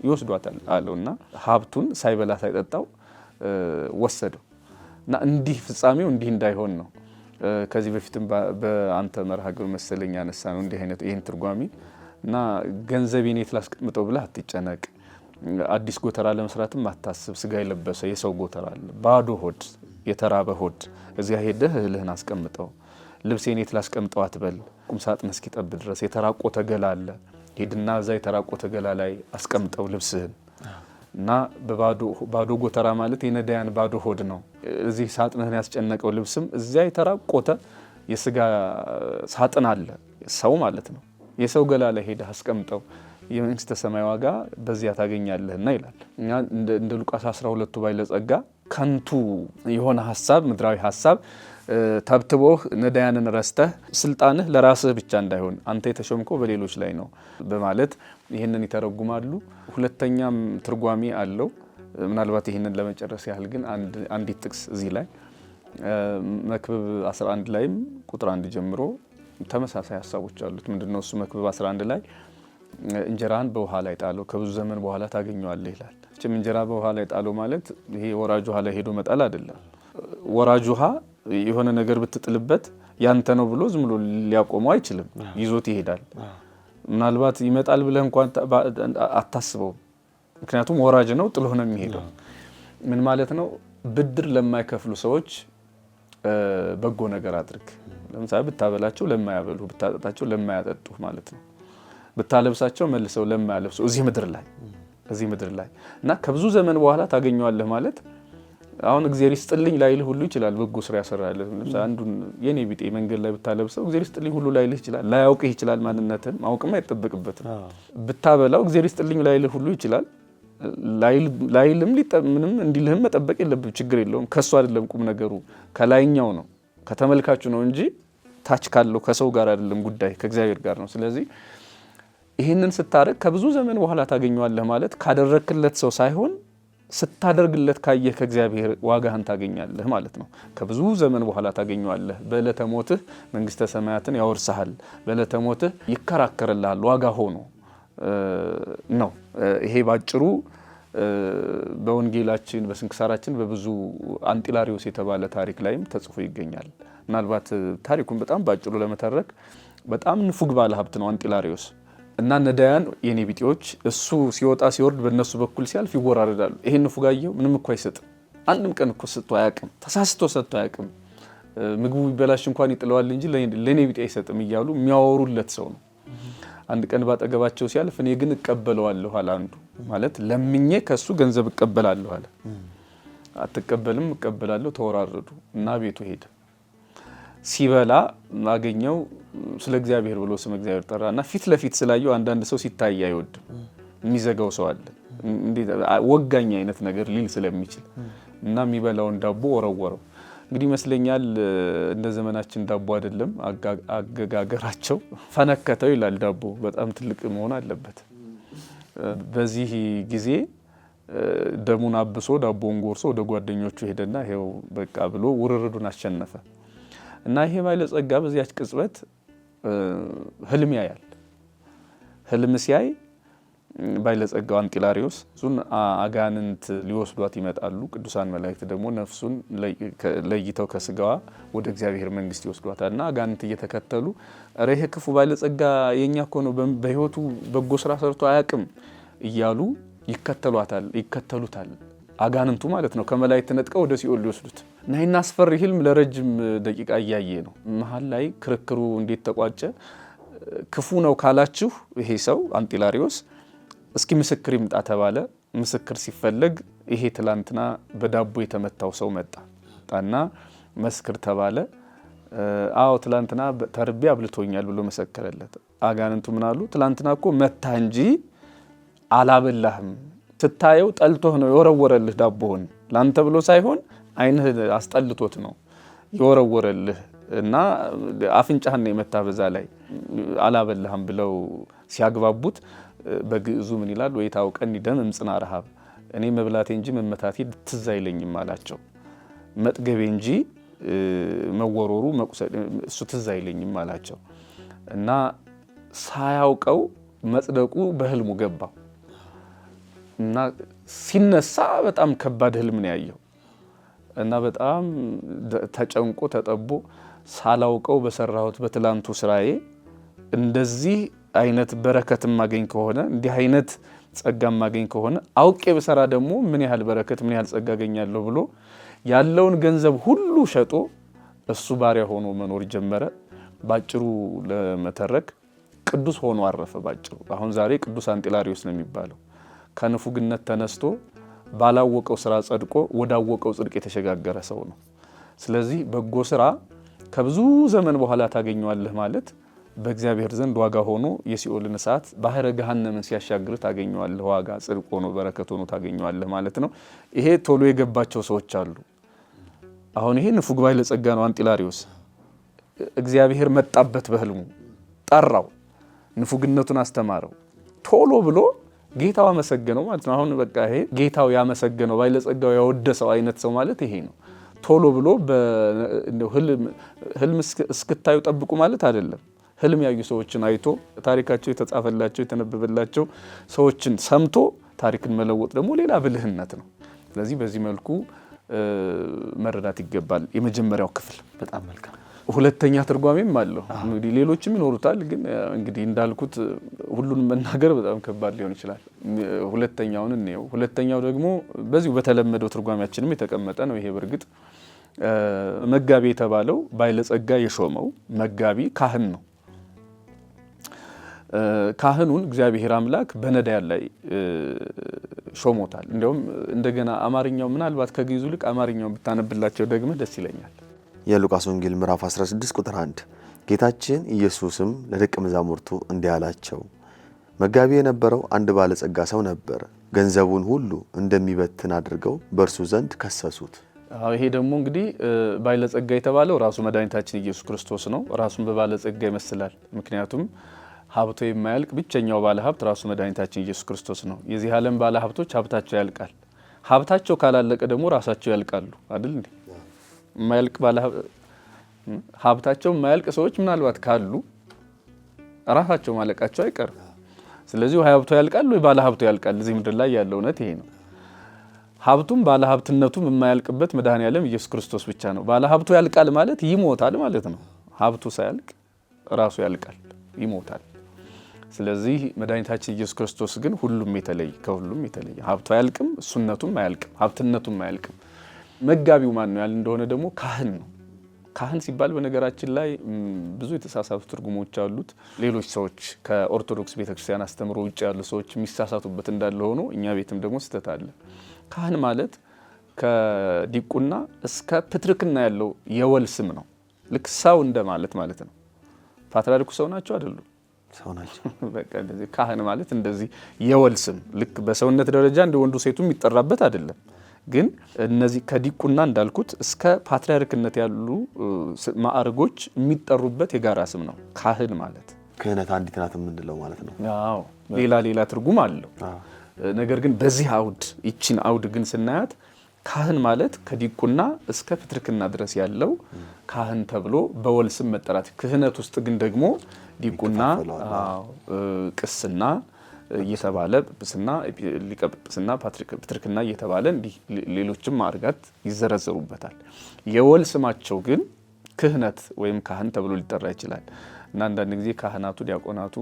ይወስዷታል አለውና ሀብቱን ሳይበላ ሳይጠጣው ወሰደው እና እንዲህ ፍጻሜው እንዲህ እንዳይሆን ነው። ከዚህ በፊትም በአንተ መርሃ ግብር መሰለኝ ያነሳ ነው እንዲህ አይነት ይህን ትርጓሜ እና ገንዘቤን የት ላስቀምጠው ብለህ አትጨነቅ። አዲስ ጎተራ ለመስራትም አታስብ። ስጋ የለበሰ የሰው ጎተራ አለ። ባዶ ሆድ የተራበ ሆድ እዚያ ሄደህ እህልህን አስቀምጠው። ልብሴን የት ላስቀምጠው አትበል። ቁምሳጥን እስኪጠብ ድረስ የተራቆተ ገላ አለ። ሄድና እዛ የተራቆተ ገላ ላይ አስቀምጠው ልብስህን እና ባዶ ጎተራ ማለት የነዳያን ባዶ ሆድ ነው። እዚህ ሳጥንህን ያስጨነቀው ልብስም እዚያ የተራቆተ የስጋ ሳጥን አለ፣ ሰው ማለት ነው። የሰው ገላ ላይ ሄደህ አስቀምጠው፣ የመንግስተ ሰማይ ዋጋ በዚያ ታገኛለህና ይላል። እኛ እንደ ሉቃስ 12ቱ ባለጸጋ ከንቱ የሆነ ሀሳብ ምድራዊ ሀሳብ ተብትቦህ ነዳያንን ረስተህ ስልጣንህ ለራስህ ብቻ እንዳይሆን አንተ የተሾምከው በሌሎች ላይ ነው በማለት ይህንን ይተረጉማሉ። ሁለተኛም ትርጓሜ አለው። ምናልባት ይህንን ለመጨረስ ያህል ግን አንዲት ጥቅስ እዚህ ላይ መክብብ 11 ላይም ቁጥር 1 ጀምሮ ተመሳሳይ ሀሳቦች አሉት። ምንድነው እሱ? መክብብ 11 ላይ እንጀራን በውሃ ላይ ጣለው ከብዙ ዘመን በኋላ ታገኘዋለህ ይላል። እችም እንጀራ በውሃ ላይ ጣለው ማለት ይሄ ወራጅ ውሃ ላይ ሄዶ መጣል አይደለም። ወራጅ ውሃ የሆነ ነገር ብትጥልበት ያንተ ነው ብሎ ዝም ብሎ ሊያቆመው አይችልም፣ ይዞት ይሄዳል። ምናልባት ይመጣል ብለህ እንኳን አታስበውም፣ ምክንያቱም ወራጅ ነው፣ ጥሎ ነው የሚሄደው። ምን ማለት ነው? ብድር ለማይከፍሉ ሰዎች በጎ ነገር አድርግ። ለምሳሌ ብታበላቸው ለማያበሉ፣ ብታጠጣቸው ለማያጠጡ ማለት ነው። ብታለብሳቸው መልሰው ለማያለብሱ እዚህ ምድር ላይ እና ከብዙ ዘመን በኋላ ታገኘዋለህ ማለት አሁን እግዚአብሔር ይስጥልኝ ላይልህ ሁሉ ይችላል። በጎ ስራ ያሰራልህ ለምሳሌ አንዱን የኔ ቢጤ መንገድ ላይ ብታለብሰው እግዚአብሔር ይስጥልኝ ሁሉ ላይልህ ይችላል። ላያውቅህ ይችላል። ማንነትን ማወቅም አይጠበቅበትም። ብታበላው እግዚአብሔር ይስጥልኝ ላይልህ ሁሉ ይችላል። ላይልም ምንም እንዲልህም መጠበቅ የለብህ፣ ችግር የለውም። ከሱ አይደለም ቁም ነገሩ፣ ከላይኛው ነው፣ ከተመልካቹ ነው እንጂ ታች ካለው ከሰው ጋር አይደለም ጉዳይ፣ ከእግዚአብሔር ጋር ነው። ስለዚህ ይህንን ስታደርግ ከብዙ ዘመን በኋላ ታገኘዋለህ ማለት ካደረክለት ሰው ሳይሆን ስታደርግለት ካየህ ከእግዚአብሔር ዋጋህን ታገኛለህ ማለት ነው። ከብዙ ዘመን በኋላ ታገኘዋለህ። በዕለተ ሞትህ መንግስተ ሰማያትን ያወርስሃል። በዕለተ ሞትህ ይከራከርልሃል ዋጋ ሆኖ ነው። ይሄ ባጭሩ በወንጌላችን በስንክሳራችን በብዙ አንጢላሪዎስ የተባለ ታሪክ ላይም ተጽፎ ይገኛል። ምናልባት ታሪኩን በጣም ባጭሩ ለመተረክ በጣም ንፉግ ባለ ሀብት ነው አንጢላሪዮስ። እና ነዳያን የኔ ቢጤዎች እሱ ሲወጣ ሲወርድ በእነሱ በኩል ሲያልፍ ይወራረዳሉ። ይሄን ንፉግ አየሁ ምንም እኮ አይሰጥም፣ አንድም ቀን እኮ ሰጥቶ አያውቅም፣ ተሳስቶ ሰጥቶ አያውቅም፣ ምግቡ ቢበላሽ እንኳን ይጥለዋል እንጂ ለኔ ቢጤ አይሰጥም እያሉ የሚያወሩለት ሰው ነው። አንድ ቀን ባጠገባቸው ሲያልፍ እኔ ግን እቀበለዋለሁ አለ አንዱ። ማለት ለምኜ ከሱ ገንዘብ እቀበላለሁ አለ። አትቀበልም እቀበላለሁ ተወራረዱ እና ቤቱ ሄደ። ሲበላ አገኘው፣ ስለ እግዚአብሔር ብሎ ስለ እግዚአብሔር ጠራና ፊት ለፊት ስላየው አንዳንድ ሰው ሲታይ አይወድም፣ የሚዘጋው ሰው አለ እንዴ ወጋኝ አይነት ነገር ሊል ስለሚችል እና የሚበላውን ዳቦ ወረወረው። እንግዲህ ይመስለኛል እንደ ዘመናችን ዳቦ አይደለም አገጋገራቸው፣ ፈነከተው ይላል። ዳቦ በጣም ትልቅ መሆን አለበት። በዚህ ጊዜ ደሙን አብሶ ዳቦውን ጎርሶ ወደ ጓደኞቹ ሄደና ይሄው በቃ ብሎ ውርርዱን አሸነፈ። እና ይሄ ባለጸጋ በዚያች ቅጽበት ህልም ያያል። ህልም ሲያይ ባለጸጋው አንጢላሪዮስ እሱን አጋንንት ሊወስዷት ይመጣሉ። ቅዱሳን መላእክት ደግሞ ነፍሱን ለይተው ከስጋዋ ወደ እግዚአብሔር መንግስት ይወስዷታልና አጋንንት እየተከተሉ እረ ይሄ ክፉ ባለጸጋ የኛ እኮ ነው፣ በህይወቱ በጎ ስራ ሰርቶ አያውቅም እያሉ ይከተሉታል። አጋንንቱ ማለት ነው። ከመላእክት ነጥቀው ወደ ሲኦል ሊወስዱት እና ይህን አስፈሪ ህልም ለረጅም ደቂቃ እያየ ነው። መሀል ላይ ክርክሩ እንዴት ተቋጨ? ክፉ ነው ካላችሁ ይሄ ሰው አንጢላሪዮስ እስኪ ምስክር ይምጣ ተባለ። ምስክር ሲፈለግ ይሄ ትላንትና በዳቦ የተመታው ሰው መጣና መስክር ተባለ። አዎ ትላንትና ተርቤ አብልቶኛል ብሎ መሰከረለት። አጋንንቱ ምን አሉ? ትላንትና እኮ መታ እንጂ አላበላህም፣ ስታየው ጠልቶህ ነው የወረወረልህ ዳቦውን፣ ላንተ ብሎ ሳይሆን አይንህ አስጠልቶት ነው የወረወረልህ እና አፍንጫህን ነው የመታ፣ በዛ ላይ አላበላህም ብለው ሲያግባቡት በግዕዙ ምን ይላል? ወይ ታውቀኒ ደም እምጽና ረሃብ፣ እኔ መብላቴ እንጂ መመታቴ ትዝ አይለኝም አላቸው። መጥገቤ እንጂ መወሮሩ እሱ ትዝ አይለኝም አላቸው። እና ሳያውቀው መጽደቁ በህልሙ ገባው እና ሲነሳ በጣም ከባድ ህልም ነው ያየው እና በጣም ተጨንቆ ተጠቦ ሳላውቀው በሰራሁት በትላንቱ ስራዬ እንደዚህ አይነት በረከት ማገኝ ከሆነ እንዲህ አይነት ጸጋ ማገኝ ከሆነ አውቄ በሰራ ደግሞ ምን ያህል በረከት ምን ያህል ጸጋ አገኛለሁ ብሎ ያለውን ገንዘብ ሁሉ ሸጦ እሱ ባሪያ ሆኖ መኖር ጀመረ። ባጭሩ ለመተረክ ቅዱስ ሆኖ አረፈ። ባጭሩ አሁን ዛሬ ቅዱስ አንጢላሪዮስ ነው የሚባለው። ከንፉግነት ተነስቶ ባላወቀው ስራ ጸድቆ ወዳወቀው ጽድቅ የተሸጋገረ ሰው ነው። ስለዚህ በጎ ስራ ከብዙ ዘመን በኋላ ታገኘዋለህ ማለት በእግዚአብሔር ዘንድ ዋጋ ሆኖ የሲኦልን እሳት ባህረ ገሃነምን ሲያሻግር ታገኘዋለህ። ዋጋ ጽድቅ ሆኖ በረከት ሆኖ ታገኘዋለህ ማለት ነው። ይሄ ቶሎ የገባቸው ሰዎች አሉ። አሁን ይሄ ንፉግ ባለጸጋ ነው አንጢላሪዮስ። እግዚአብሔር መጣበት በህልሙ ጠራው፣ ንፉግነቱን አስተማረው። ቶሎ ብሎ ጌታው አመሰገነው ማለት ነው። አሁን በቃ ይሄ ጌታው ያመሰገነው ባለጸጋው ያወደሰው አይነት ሰው ማለት ይሄ ነው። ቶሎ ብሎ ህልም እስክታዩ ጠብቁ ማለት አይደለም። ህልም ያዩ ሰዎችን አይቶ ታሪካቸው የተጻፈላቸው የተነበበላቸው ሰዎችን ሰምቶ ታሪክን መለወጥ ደግሞ ሌላ ብልህነት ነው። ስለዚህ በዚህ መልኩ መረዳት ይገባል። የመጀመሪያው ክፍል በጣም መልካም። ሁለተኛ ትርጓሜም አለው። እንግዲህ ሌሎችም ይኖሩታል፣ ግን እንግዲህ እንዳልኩት ሁሉንም መናገር በጣም ከባድ ሊሆን ይችላል። ሁለተኛውን እንየው። ሁለተኛው ደግሞ በዚሁ በተለመደው ትርጓሜያችንም የተቀመጠ ነው። ይሄ በእርግጥ መጋቢ የተባለው ባለጸጋ የሾመው መጋቢ ካህን ነው። ካህኑን እግዚአብሔር አምላክ በነዳያን ላይ ሾሞታል። እንዲያውም እንደገና አማርኛው ምናልባት ከግዕዙ ልክ አማርኛውን ብታነብላቸው ደግሞ ደስ ይለኛል። የሉቃስ ወንጌል ምዕራፍ 16 ቁጥር 1 ጌታችን ኢየሱስም ለደቀ መዛሙርቱ እንዲህ አላቸው፣ መጋቢ የነበረው አንድ ባለጸጋ ሰው ነበር። ገንዘቡን ሁሉ እንደሚበትን አድርገው በእርሱ ዘንድ ከሰሱት። ይሄ ደግሞ እንግዲህ ባለጸጋ የተባለው ራሱ መድኃኒታችን ኢየሱስ ክርስቶስ ነው። ራሱን በባለጸጋ ይመስላል። ምክንያቱም ሀብቶ የማያልቅ ብቸኛው ባለ ሀብት ራሱ መድኃኒታችን ኢየሱስ ክርስቶስ ነው። የዚህ ዓለም ባለ ሀብቶች ሀብታቸው ያልቃል። ሀብታቸው ካላለቀ ደግሞ ራሳቸው ያልቃሉ አይደል እንዴ? የማያልቅ ባለ ሀብታቸው የማያልቅ ሰዎች ምናልባት ካሉ ራሳቸው ማለቃቸው አይቀርም። ስለዚህ ወይ ሀብቶ ያልቃል ወይ ባለ ሀብቶ ያልቃል። እዚህ ምድር ላይ ያለው እውነት ይሄ ነው። ሀብቱም ባለ ሀብትነቱም የማያልቅበት መድኃኔዓለም ኢየሱስ ክርስቶስ ብቻ ነው። ባለ ሀብቶ ያልቃል ማለት ይሞታል ማለት ነው። ሀብቱ ሳያልቅ ራሱ ያልቃል፣ ይሞታል። ስለዚህ መድኃኒታችን ኢየሱስ ክርስቶስ ግን ከሁሉም የተለየ ሀብቱ አያልቅም፣ እሱነቱም አያልቅም፣ ሀብትነቱም አያልቅም። መጋቢው ማን ነው ያል እንደሆነ ደግሞ ካህን ነው። ካህን ሲባል በነገራችን ላይ ብዙ የተሳሳቱ ትርጉሞች አሉት። ሌሎች ሰዎች ከኦርቶዶክስ ቤተክርስቲያን አስተምሮ ውጭ ያሉ ሰዎች የሚሳሳቱበት እንዳለ ሆኖ እኛ ቤትም ደግሞ ስህተት አለ። ካህን ማለት ከዲቁና እስከ ፕትርክና ያለው የወል ስም ነው። ልክ ሰው እንደማለት ማለት ነው። ፓትርያርኩ ሰው ናቸው አይደሉም? ሰው ናቸው። በቃ እንደዚህ ካህን ማለት እንደዚህ የወል ስም ልክ በሰውነት ደረጃ እንደ ወንዱ ሴቱ የሚጠራበት አይደለም። ግን እነዚህ ከዲቁና እንዳልኩት እስከ ፓትርያርክነት ያሉ ማዕርጎች የሚጠሩበት የጋራ ስም ነው ካህን ማለት። ክህነት አንዲት ናት የምንለው ማለት ነው። አዎ፣ ሌላ ትርጉም አለው። ነገር ግን በዚህ ይቺን አውድ ግን ስናያት ካህን ማለት ከዲቁና እስከ ፕትርክና ድረስ ያለው ካህን ተብሎ በወል ስም መጠራት። ክህነት ውስጥ ግን ደግሞ ዲቁና፣ ቅስና እየተባለ ጵጵስና፣ ሊቀ ጵጵስና፣ ፕትርክና እየተባለ እንዲህ ሌሎችም ማዕርጋት ይዘረዘሩበታል። የወል ስማቸው ግን ክህነት ወይም ካህን ተብሎ ሊጠራ ይችላል እና አንዳንድ ጊዜ ካህናቱ፣ ዲያቆናቱ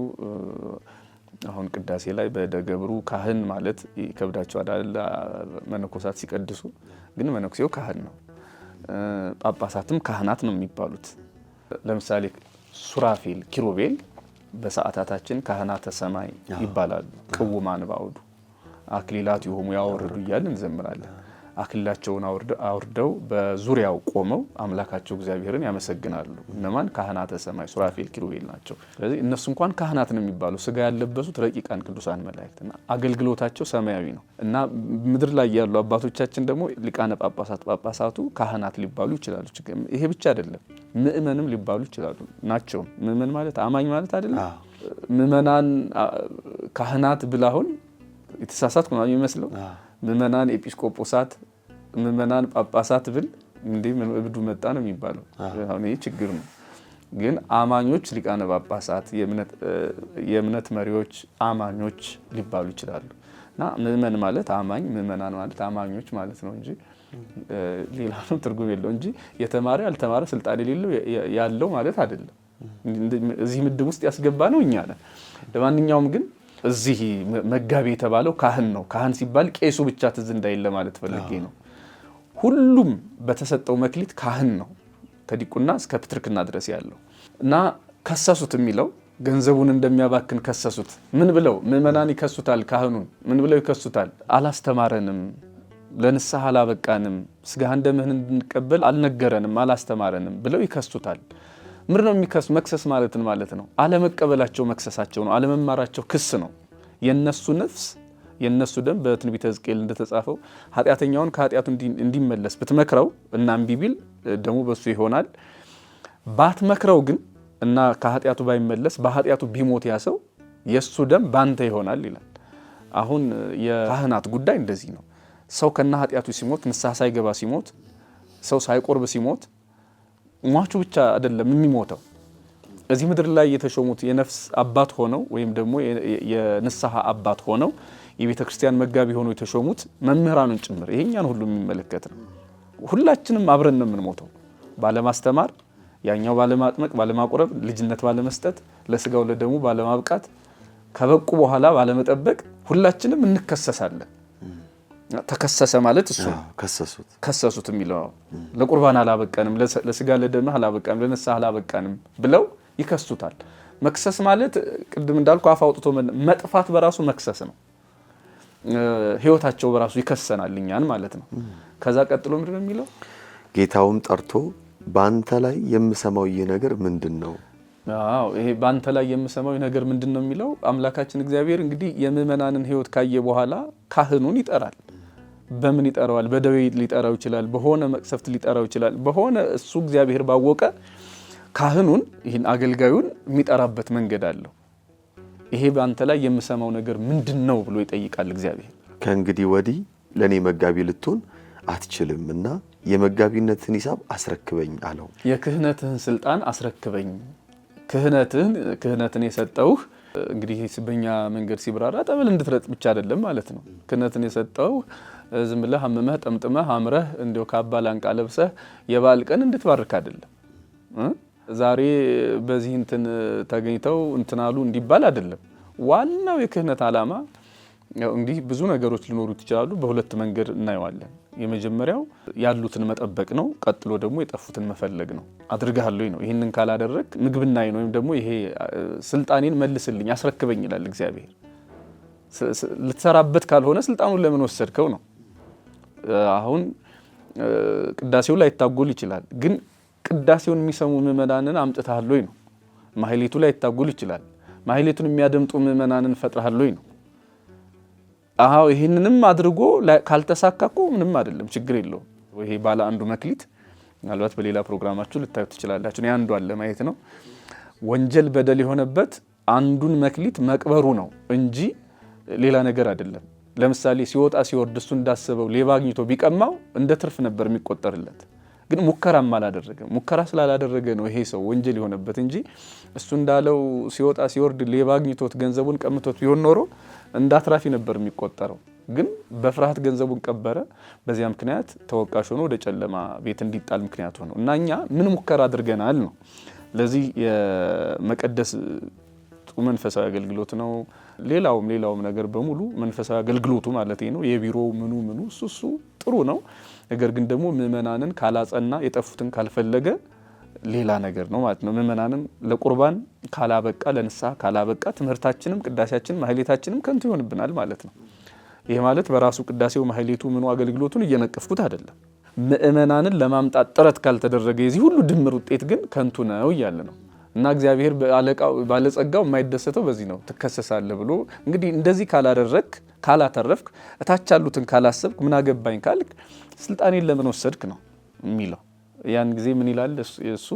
አሁን ቅዳሴ ላይ በደገብሩ ካህን ማለት ይከብዳቸዋል አይደል? መነኮሳት ሲቀድሱ ግን መነኩሴው ካህን ነው። ጳጳሳትም ካህናት ነው የሚባሉት። ለምሳሌ ሱራፌል፣ ኪሩቤል በሰዓታታችን ካህናተ ሰማይ ይባላሉ። ቅውማን ባውዱ አክሊላት ይሆሙ ያወርዱ እያልን እንዘምራለን። አክሊላቸውን አውርደው በዙሪያው ቆመው አምላካቸው እግዚአብሔርን ያመሰግናሉ። እነማን? ካህናተ ሰማይ ሱራፌል፣ ኪሩቤል ናቸው። ስለዚህ እነሱ እንኳን ካህናት ነው የሚባሉ ስጋ ያለበሱት ረቂቃን ቅዱሳን መላእክትና አገልግሎታቸው ሰማያዊ ነው እና ምድር ላይ ያሉ አባቶቻችን ደግሞ ሊቃነ ጳጳሳቱ ካህናት ሊባሉ ይችላሉ። ይሄ ብቻ አይደለም፣ ምእመንም ሊባሉ ይችላሉ ናቸው። ምእመን ማለት አማኝ ማለት አይደለም። ምእመናን ካህናት ብላሁን የተሳሳትኩ ነው የሚመስለው። ምእመናን ኤጲስቆጶሳት፣ ምእመናን ጳጳሳት ብል እንዴ እብዱ መጣ ነው የሚባለው። አሁን ይሄ ችግር ነው። ግን አማኞች ሊቃነ ጳጳሳት፣ የእምነት መሪዎች አማኞች ሊባሉ ይችላሉ እና ምእመን ማለት አማኝ፣ ምእመናን ማለት አማኞች ማለት ነው እንጂ ሌላ ነው ትርጉም የለው እንጂ የተማረ ያልተማረ ስልጣን የሌለው ያለው ማለት አይደለም። እዚህ ምድብ ውስጥ ያስገባ ነው እኛ ነን። ለማንኛውም ግን እዚህ መጋቢ የተባለው ካህን ነው። ካህን ሲባል ቄሱ ብቻ ትዝ እንዳይል ማለት ፈልጌ ነው። ሁሉም በተሰጠው መክሊት ካህን ነው፣ ከዲቁና እስከ ፕትርክና ድረስ ያለው እና ከሰሱት የሚለው ገንዘቡን እንደሚያባክን ከሰሱት። ምን ብለው ምእመናን ይከሱታል? ካህኑን ምን ብለው ይከሱታል? አላስተማረንም፣ ለንስሐ አላበቃንም፣ ስጋህን ደምህን እንድንቀበል አልነገረንም፣ አላስተማረንም ብለው ይከሱታል። ምንድን ነው የሚከሱ? መክሰስ ማለትን ማለት ነው። አለመቀበላቸው መክሰሳቸው ነው። አለመማራቸው ክስ ነው። የነሱ ነፍስ የነሱ ደም በትንቢተ ሕዝቅኤል እንደተጻፈው ኃጢአተኛውን ከኃጢአቱ እንዲመለስ ብትመክረው እና እምቢ ቢል ደሙ በሱ ይሆናል። ባትመክረው ግን እና ከኃጢአቱ ባይመለስ በኃጢአቱ ቢሞት ያ ሰው የሱ ደም ባንተ ይሆናል ይላል። አሁን የካህናት ጉዳይ እንደዚህ ነው። ሰው ከና ኃጢአቱ ሲሞት፣ ንስሐ ሳይገባ ሲሞት፣ ሰው ሳይቆርብ ሲሞት ሟቹ ብቻ አይደለም የሚሞተው። እዚህ ምድር ላይ የተሾሙት የነፍስ አባት ሆነው ወይም ደግሞ የንስሐ አባት ሆነው የቤተ ክርስቲያን መጋቢ ሆነው የተሾሙት መምህራኑን ጭምር ይሄኛን ሁሉ የሚመለከት ነው። ሁላችንም አብረን ነው የምንሞተው። ባለማስተማር፣ ያኛው ባለማጥመቅ፣ ባለማቁረብ፣ ልጅነት ባለመስጠት፣ ለስጋው ለደሙ ባለማብቃት፣ ከበቁ በኋላ ባለመጠበቅ ሁላችንም እንከሰሳለን። ተከሰሰ ማለት እሱ ከሰሱት የሚለው ለቁርባን አላበቃንም፣ ለስጋ ለደምህ አላበቃንም፣ ለንስሐ አላበቃንም ብለው ይከሱታል። መክሰስ ማለት ቅድም እንዳልኩ አፍ አውጥቶ መጥፋት በራሱ መክሰስ ነው። ህይወታቸው በራሱ ይከሰናል እኛን ማለት ነው። ከዛ ቀጥሎ ምንድን ነው የሚለው? ጌታውም ጠርቶ በአንተ ላይ የምሰማው ይህ ነገር ምንድን ነው? አዎ ይሄ በአንተ ላይ የምሰማው ነገር ምንድን ነው የሚለው አምላካችን እግዚአብሔር እንግዲህ የምእመናንን ህይወት ካየ በኋላ ካህኑን ይጠራል። በምን ይጠራዋል? በደዌ ሊጠራው ይችላል፣ በሆነ መቅሰፍት ሊጠራው ይችላል፣ በሆነ እሱ እግዚአብሔር ባወቀ ካህኑን ይህን አገልጋዩን የሚጠራበት መንገድ አለው። ይሄ በአንተ ላይ የምሰማው ነገር ምንድን ነው ብሎ ይጠይቃል እግዚአብሔር። ከእንግዲህ ወዲህ ለእኔ መጋቢ ልትሆን አትችልም እና የመጋቢነትን ሂሳብ አስረክበኝ አለው። የክህነትህን ስልጣን አስረክበኝ። ክህነትን የሰጠውህ እንግዲህ በኛ መንገድ ሲብራራ ጠበል እንድትረጥ ብቻ አይደለም ማለት ነው። ክህነትን የሰጠው ዝም ብለህ አመመህ ጠምጥመህ አምረህ እንዲው ካባ ላንቃ ለብሰህ የበዓል ቀን እንድትባርክ አይደለም። ዛሬ በዚህ እንትን ተገኝተው እንትናሉ እንዲባል አይደለም። ዋናው የክህነት ዓላማ እንግዲህ ብዙ ነገሮች ሊኖሩት ይችላሉ። በሁለት መንገድ እናየዋለን። የመጀመሪያው ያሉትን መጠበቅ ነው። ቀጥሎ ደግሞ የጠፉትን መፈለግ ነው። አድርጋለሁ ነው። ይህንን ካላደረክ ምግብናዬ ነው ወይም ደግሞ ይሄ ስልጣኔን መልስልኝ አስረክበኝ ይላል እግዚአብሔር። ልትሰራበት ካልሆነ ስልጣኑን ለምን ወሰድከው ነው። አሁን ቅዳሴው ላይ ይታጎል ይችላል፣ ግን ቅዳሴውን የሚሰሙ ምእመናንን አምጥተሃል ወይ ነው። ማህሌቱ ላይ ይታጎል ይችላል፣ ማህሌቱን የሚያደምጡ ምእመናንን ፈጥረሃል ወይ ነው። አዎ ይሄንንም አድርጎ ካልተሳካኮ ምንም አይደለም፣ ችግር የለውም። ይሄ ባለ አንዱ መክሊት ምናልባት በሌላ ፕሮግራማችሁ ልታዩት ትችላላችሁ። አንዱ አለ ማየት ነው። ወንጀል በደል የሆነበት አንዱን መክሊት መቅበሩ ነው እንጂ ሌላ ነገር አይደለም። ለምሳሌ ሲወጣ ሲወርድ እሱ እንዳሰበው ሌባ አግኝቶ ቢቀማው እንደ ትርፍ ነበር የሚቆጠርለት። ግን ሙከራም አላደረገም። ሙከራ ስላላደረገ ነው ይሄ ሰው ወንጀል የሆነበት እንጂ እሱ እንዳለው ሲወጣ ሲወርድ ሌባ አግኝቶት ገንዘቡን ቀምቶት ቢሆን ኖሮ እንዳትራፊ ነበር የሚቆጠረው። ግን በፍርሃት ገንዘቡን ቀበረ። በዚያ ምክንያት ተወቃሽ ሆኖ ወደ ጨለማ ቤት እንዲጣል ምክንያት ሆነው እና እኛ ምን ሙከራ አድርገናል ነው። ለዚህ የመቀደስ መንፈሳዊ አገልግሎት ነው። ሌላውም ነገር በሙሉ መንፈሳዊ አገልግሎቱ ማለት ነው። የቢሮው ምኑ እሱ ጥሩ ነው። ነገር ግን ደግሞ ምእመናንን ካላጸና የጠፉትን ካልፈለገ ሌላ ነገር ነው ማለት ነው። ምእመናንን ለቁርባን ካላበቃ ለንስሐ ካላበቃ ትምህርታችንም ቅዳሴያችንም ማህሌታችንም ከንቱ ይሆንብናል ማለት ነው። ይሄ ማለት በራሱ ቅዳሴው ማህሌቱ ምኑ አገልግሎቱን እየነቀፍኩት አይደለም። ምእመናንን ለማምጣት ጥረት ካልተደረገ የዚህ ሁሉ ድምር ውጤት ግን ከንቱ ነው እያለ ነው። እና እግዚአብሔር ባለጸጋው የማይደሰተው በዚህ ነው። ትከሰሳለህ ብሎ እንግዲህ እንደዚህ ካላደረክ ካላተረፍክ እታች ያሉትን ካላሰብክ ምን አገባኝ ካልክ ስልጣኔን ለምን ወሰድክ ነው የሚለው። ያን ጊዜ ምን ይላል እሱ?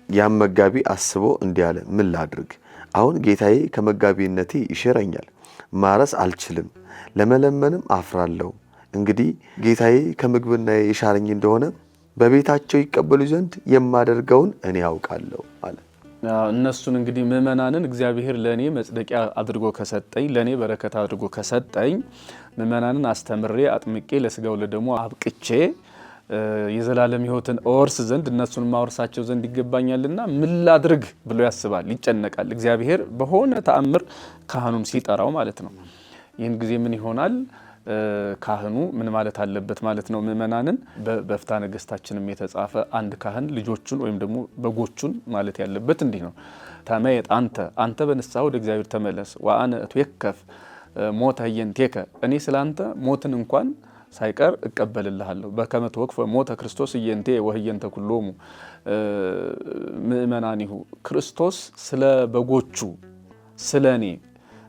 ያም መጋቢ አስቦ እንዲህ አለ፣ ምን ላድርግ? አሁን ጌታዬ ከመጋቢነቴ ይሽረኛል፣ ማረስ አልችልም፣ ለመለመንም አፍራለሁ። እንግዲህ ጌታዬ ከምግብና የሻረኝ እንደሆነ በቤታቸው ይቀበሉ ዘንድ የማደርገውን እኔ ያውቃለሁ አለ። እነሱን እንግዲህ ምእመናንን እግዚአብሔር ለኔ መጽደቂያ አድርጎ ከሰጠኝ ለኔ በረከት አድርጎ ከሰጠኝ ምእመናንን አስተምሬ አጥምቄ ለስጋው ለደሙ አብቅቼ የዘላለም ሕይወትን እወርስ ዘንድ እነሱን ማወርሳቸው ዘንድ ይገባኛልና ምን ላድርግ ብሎ ያስባል፣ ይጨነቃል። እግዚአብሔር በሆነ ተአምር ካህኑን ሲጠራው ማለት ነው። ይህን ጊዜ ምን ይሆናል? ካህኑ ምን ማለት አለበት ማለት ነው? ምእመናንን በፍታ ነገስታችንም የተጻፈ አንድ ካህን ልጆቹን ወይም ደግሞ በጎቹን ማለት ያለበት እንዲህ ነው። ተመየጥ አንተ በንስሐ ወደ እግዚአብሔር ተመለስ፣ ወአነ እትዌከፍ ሞተ ህየንቴከ እኔ ስላንተ ሞትን እንኳን ሳይቀር እቀበልልሃለሁ። በከመ ተወክፈ ሞተ ክርስቶስ ህየንቴ ወህየንተ ኩሎሙ ምእመናኒሁ ክርስቶስ ስለ በጎቹ ስለ እኔ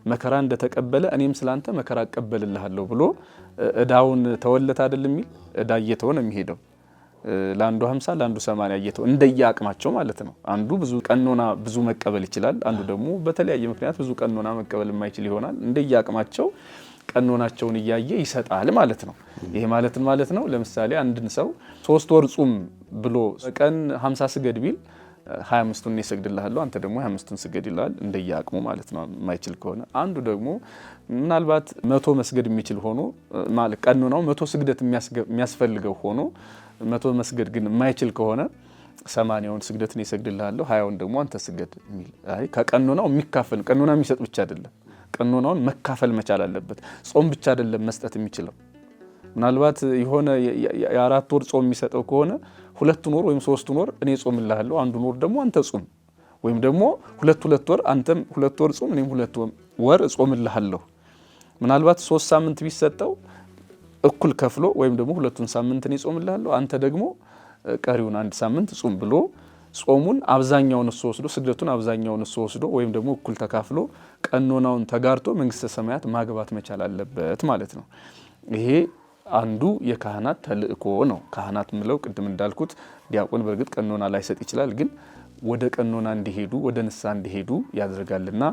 መከራ እንደተቀበለ እኔም ስላንተ መከራ እቀበልልሃለሁ ብሎ እዳውን ተወለት አይደል የሚል እዳ እየተወ ነው የሚሄደው። ለአንዱ 50 ለአንዱ 80 እየተወ እንደየአቅማቸው ማለት ነው። አንዱ ብዙ ቀኖና ብዙ መቀበል ይችላል፣ አንዱ ደግሞ በተለያየ ምክንያት ብዙ ቀኖና መቀበል የማይችል ይሆናል። እንደየአቅማቸው ቀኖናቸውን እያየ ይሰጣል ማለት ነው። ይሄ ማለት ነው። ለምሳሌ አንድን ሰው 3 ወር ጹም ብሎ በቀን 50 ስገድ ቢል 25ቱን እሰግድልሃለሁ አንተ ደግሞ 25ቱን ስገድ ይላል፣ እንደየአቅሙ ማለት ነው። የማይችል ከሆነ አንዱ ደግሞ ምናልባት 100 መስገድ የሚችል ሆኖ ማለት ቀኖናው 100 ስግደት የሚያስፈልገው ሆኖ 100 መስገድ ግን የማይችል ከሆነ 80ውን ስግደትን እሰግድልሃለሁ 20ውን ደግሞ አንተ ስገድ የሚል አይ ከቀኖናው የሚካፈል ቀኖና የሚሰጥ ብቻ አይደለም፣ ቀኖናውን መካፈል መቻል አለበት። ጾም ብቻ አይደለም መስጠት የሚችለው። ምናልባት የሆነ የ4 ወር ጾም የሚሰጠው ከሆነ 2 ወር ወይም 3 ወር እኔ ጾምልሃለሁ 1 ወር ደግሞ አንተ ጾም፣ ወይም ደግሞ 2 ወር አንተም 2 ወር ጾም እኔም 2 ወር ጾምልሃለሁ። ምናልባት 3 ሳምንት ቢሰጠው እኩል ከፍሎ ወይም ደግሞ 2 ሳምንት እኔ ጾምልሃለሁ አንተ ደግሞ ቀሪውን 1 ሳምንት ጾም ብሎ ጾሙን አብዛኛውን እሱ ወስዶ ስግደቱን አብዛኛውን እሱ ወስዶ ወይም ደግሞ እኩል ተካፍሎ ቀኖናውን ተጋርቶ መንግስተ ሰማያት ማግባት መቻል አለበት ማለት ነው። ይሄ አንዱ የካህናት ተልእኮ ነው። ካህናት ምለው ቅድም እንዳልኩት ዲያቆን በእርግጥ ቀኖና ላይሰጥ ይችላል፣ ግን ወደ ቀኖና እንዲሄዱ ወደ ንስሐ እንዲሄዱ ያደርጋልና